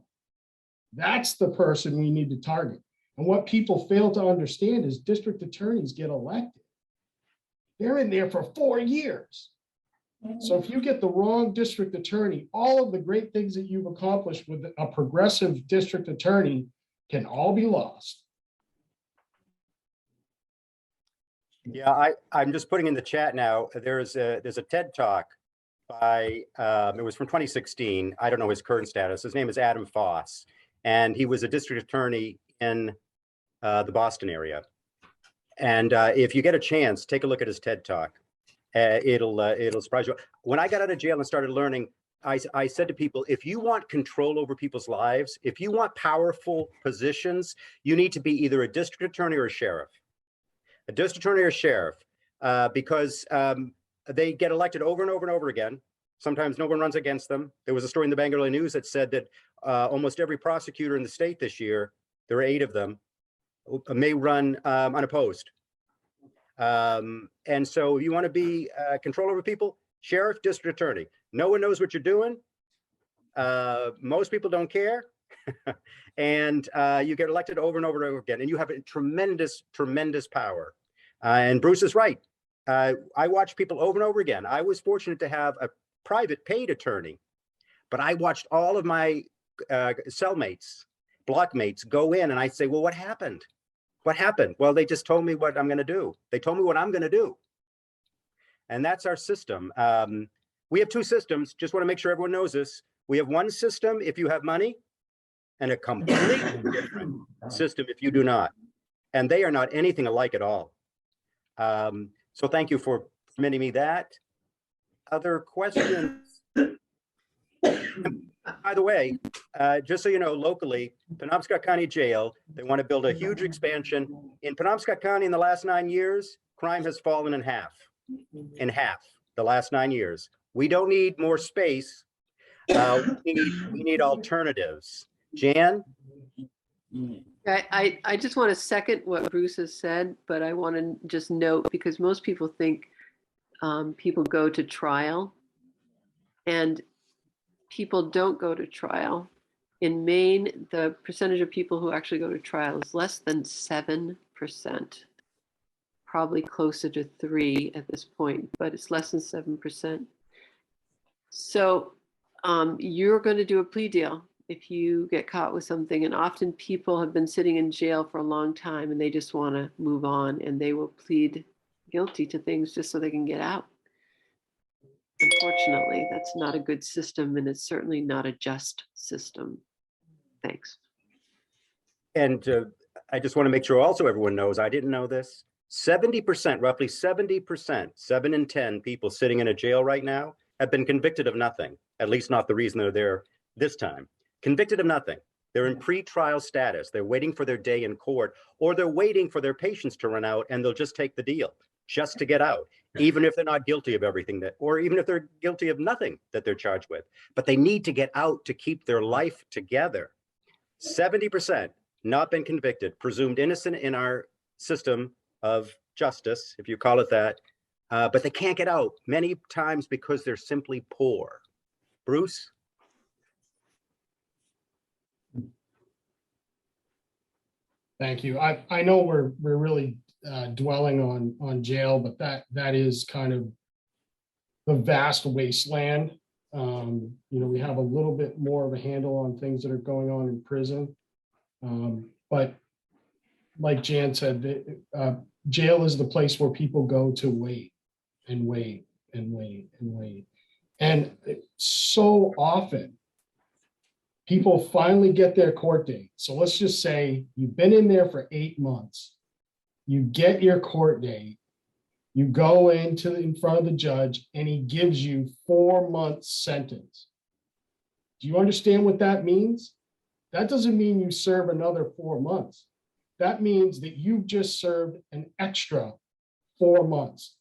That's the person we need to target. And what people fail to understand is district attorneys get elected. They're in there for 4 years. So if you get the wrong district attorney, all of the great things that you've accomplished with a progressive district attorney can all be lost. Yeah, I'm just putting in the chat now. There's a TED Talk by, it was from 2016. I don't know his current status. His name is Adam Foss, and he was a district attorney in the Boston area. And if you get a chance, take a look at his TED Talk. It'll surprise you. When I got out of jail and started learning, I said to people, if you want control over people's lives, if you want powerful positions, you need to be either a district attorney or a sheriff. A district attorney or sheriff, because they get elected over and over and over again. Sometimes no one runs against them. There was a story in the Bangor News that said that almost every prosecutor in the state this year, there are 8 of them, may run unopposed. And so you want to be control over people, sheriff, district attorney. No one knows what you're doing. Most people don't care. And you get elected over and over and over again, and you have a tremendous, tremendous power. And Bruce is right. I watch people over and over again. I was fortunate to have a private paid attorney. But I watched all of my cellmates, blockmates go in, and I say, well, what happened? What happened? Well, they just told me what I'm going to do. They told me what I'm going to do. And that's our system. We have two systems. Just want to make sure everyone knows this. We have one system if you have money, and a completely different system if you do not. And they are not anything alike at all. So thank you for permitting me that. Other questions? By the way, just so you know, locally, Penobscot County Jail, they want to build a huge expansion. In Penobscot County in the last 9 years, crime has fallen in half the last 9 years. We don't need more space. We need alternatives. Jan? I just want to second what Bruce has said, but I want to just note, because most people think people go to trial, and people don't go to trial. In Maine, the percentage of people who actually go to trial is less than 7%, probably closer to 3 at this point, but it's less than 7%. So you're going to do a plea deal if you get caught with something. And often people have been sitting in jail for a long time and they just want to move on, and they will plead guilty to things just so they can get out. Unfortunately, that's not a good system, and it's certainly not a just system. Thanks. And I just want to make sure also everyone knows, I didn't know this, 70%, roughly 70%, 7 in 10 people sitting in a jail right now have been convicted of nothing, at least not the reason they're there this time. Convicted of nothing. They're in pre-trial status. They're waiting for their day in court, or they're waiting for their patience to run out, and they'll just take the deal just to get out, even if they're not guilty of everything that, or even if they're guilty of nothing that they're charged with. But they need to get out to keep their life together. 70% not been convicted, presumed innocent in our system of justice, if you call it that, but they can't get out many times because they're simply poor. Bruce? Thank you. I know we're really dwelling on jail, but that is kind of the vast wasteland. We have a little bit more of a handle on things that are going on in prison. But like Jan said, jail is the place where people go to wait and wait and wait and wait. And so often, people finally get their court date. So let's just say you've been in there for 8 months. You get your court date. You go in front of the judge, and he gives you 4 months sentence. Do you understand what that means? That doesn't mean you serve another 4 months. That means that you've just served an extra 4 months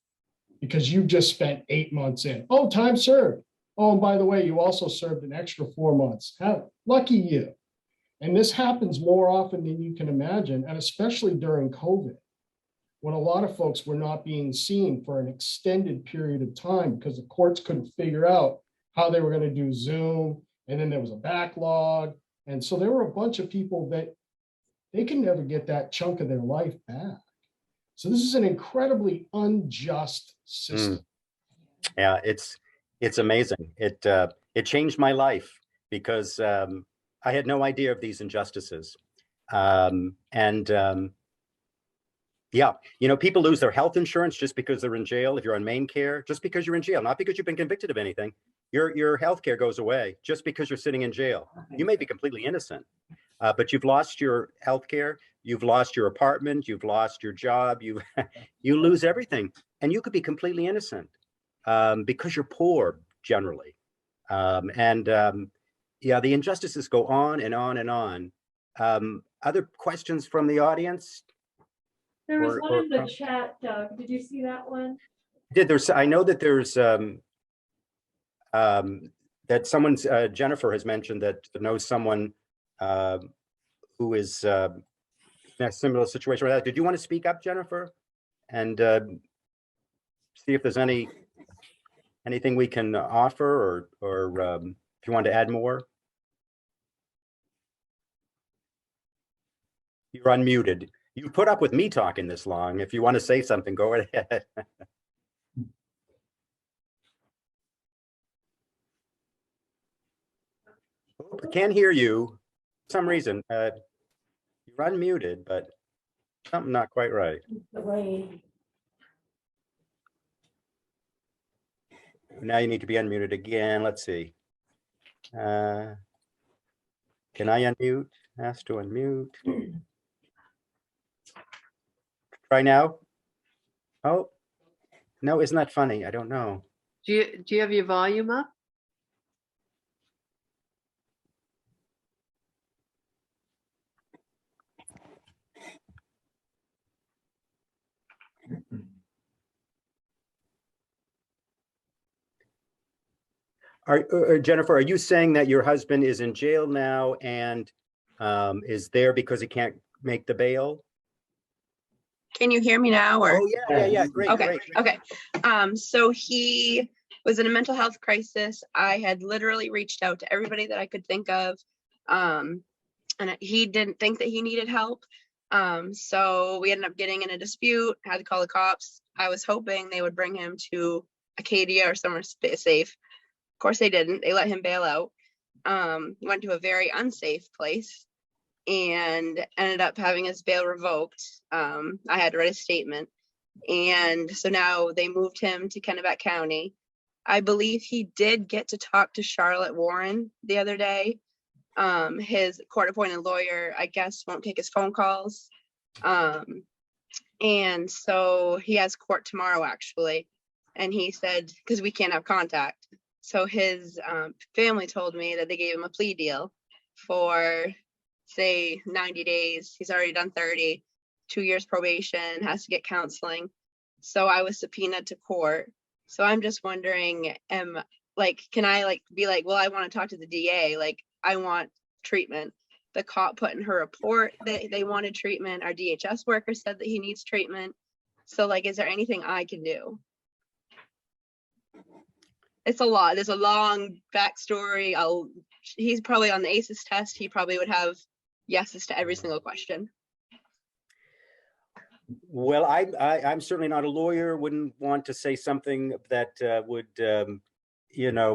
because you've just spent 8 months in. Oh, time served. Oh, and by the way, you also served an extra 4 months. Lucky you. And this happens more often than you can imagine, and especially during COVID, when a lot of folks were not being seen for an extended period of time because the courts couldn't figure out how they were going to do Zoom, and then there was a backlog. And so there were a bunch of people that they can never get that chunk of their life back. So this is an incredibly unjust system. Yeah, it's amazing. It changed my life because I had no idea of these injustices. Yeah, people lose their health insurance just because they're in jail. If you're on main care, just because you're in jail, not because you've been convicted of anything, your health care goes away just because you're sitting in jail. You may be completely innocent, but you've lost your health care, you've lost your apartment, you've lost your job, you lose everything, and you could be completely innocent because you're poor generally. Yeah, the injustices go on and on and on. Other questions from the audience? There was Or- one or in the com- chat, Doug. Did you see that one? I know that there's that someone's Jennifer has mentioned that knows someone who is in a similar situation like that. Did you want to speak up, Jennifer, and see if there's anything we can offer, or if you want to add more? You're unmuted. You put up with me talking this long. If you want to say something, go ahead. I can't hear you. For some reason, you're unmuted, but something not quite right. Now you need to be unmuted again. Let's see. Can I unmute? Ask to unmute. Try now. Oh, no, isn't that funny? I don't know. Do you have your volume up? Jennifer, are you saying that your husband is in jail now and is there because he can't make the bail? Can you hear me now? Or Oh, yeah, great, okay, great. okay. So he was in a mental health crisis. I had literally reached out to everybody that I could think of, and he didn't think that he needed help. So we ended up getting in a dispute. Had to call the cops. I was hoping they would bring him to Acadia or somewhere safe. Of course, they didn't. They let him bail out. Went to a very unsafe place and ended up having his bail revoked. I had to write a statement. And so now they moved him to Kennebec County. I believe he did get to talk to Charlotte Warren the other day. His court-appointed lawyer, I guess, won't take his phone calls. And so he has court tomorrow, actually. And he said, because we can't have contact. So his family told me that they gave him a plea deal for, say, 90 days. He's already done 30, 2 years probation, has to get counseling. So I was subpoenaed to court. So I'm just wondering, can I be like, well, I want to talk to the DA. Like, I want treatment. The cop put in her report that they wanted treatment. Our DHS worker said that he needs treatment. So is there anything I can do? It's a lot. There's a long backstory. He's probably on the ACEs test. He probably would have yeses to every single question. Well, I'm certainly not a lawyer. Wouldn't want to say something that would,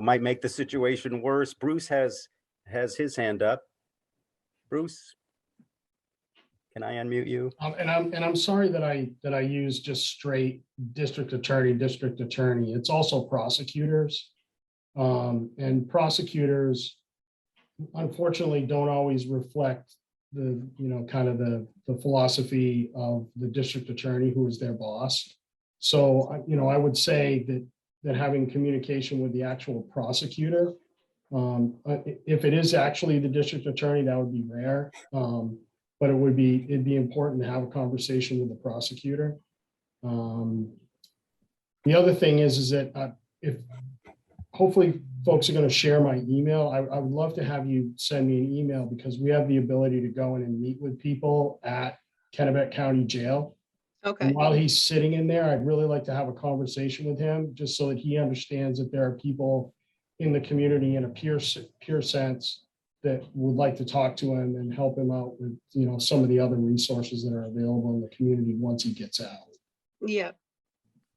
might make the situation worse. Bruce has his hand up. Bruce, can I unmute you? And I'm sorry that I use just straight district attorney. It's also prosecutors. And prosecutors, unfortunately, don't always reflect the the philosophy of the district attorney, who is their boss. So, I would say that having communication with the actual prosecutor, if it is actually the district attorney, that would be rare. But it'd be important to have a conversation with the prosecutor. The other thing is that if hopefully folks are going to share my email, I would love to have you send me an email, because we have the ability to go in and meet with people at Kennebec County Jail. Okay. And while he's sitting in there, I'd really like to have a conversation with him, just so that he understands that there are people in the community in a pure sense that would like to talk to him and help him out with, some of the other resources that are available in the community once he gets out. Yeah.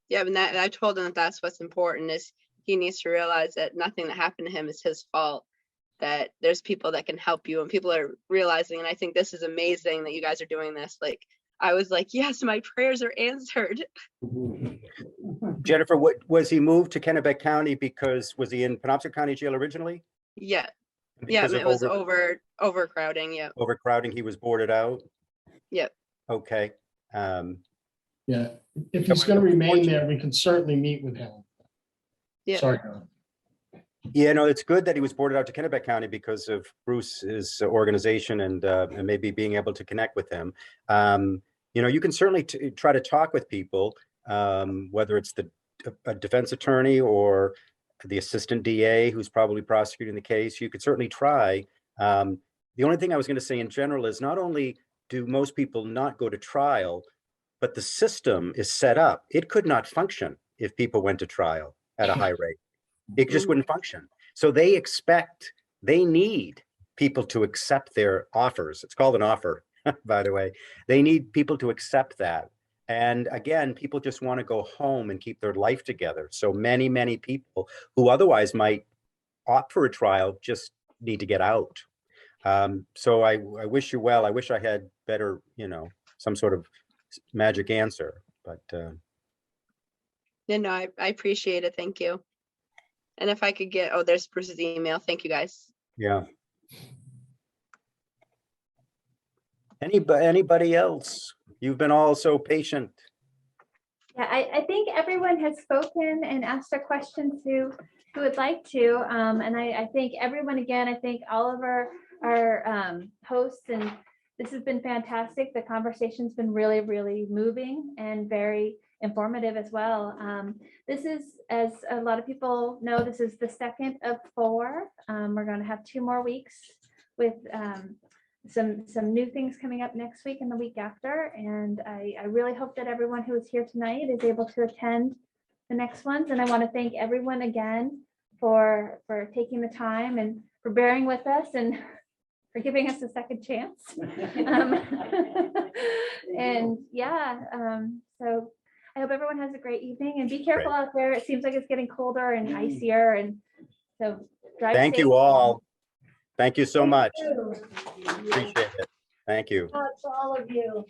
Yeah, and I told him that that's what's important, is he needs to realize that nothing that happened to him is his fault, that there's people that can help you, and people are realizing. And I think this is amazing that you guys are doing this. I was like, yes, my prayers are answered. Jennifer, what was he moved to Kennebec County because was he in Penobscot County Jail originally? Yeah. Because it was overcrowding. Yeah. Overcrowding, he was boarded out. Yep. Okay. Yeah, if he's going to remain there, we can certainly meet with him. Yeah. Sorry. It's good that he was boarded out to Kennebec County because of Bruce's organization and maybe being able to connect with him. You can certainly try to talk with people, whether it's a defense attorney or the assistant DA who's probably prosecuting the case. You could certainly try. The only thing I was going to say in general is not only do most people not go to trial, but the system is set up. It could not function if people went to trial at a high rate. It just wouldn't function. So they need people to accept their offers. It's called an offer, by the way. They need people to accept that. And again, people just want to go home and keep their life together. So many, many people who otherwise might opt for a trial just need to get out. So I wish you well. I wish I had better, some sort of magic answer, but No, I appreciate it. Thank you. And if I could get, oh, there's Bruce's email. Thank you guys. yeah. Anybody else? You've been all so patient. Yeah, I think everyone has spoken and asked their questions who would like to. And I think everyone, again, I think all of our hosts, and this has been fantastic. The conversation's been really, really moving and very informative as well. This is, as a lot of people know, this is the second of 4. We're going to have 2 more weeks with some new things coming up next week and the week after. And I really hope that everyone who is here tonight is able to attend the next ones. And I want to thank everyone again for taking the time and for bearing with us and for giving us a second chance. And yeah, so I hope everyone has a great evening, and be careful out there. It seems like it's getting colder and icier, and so drive Thank safe. you all. Thank you so Thank much. you. Appreciate it. Thank you. To all of you.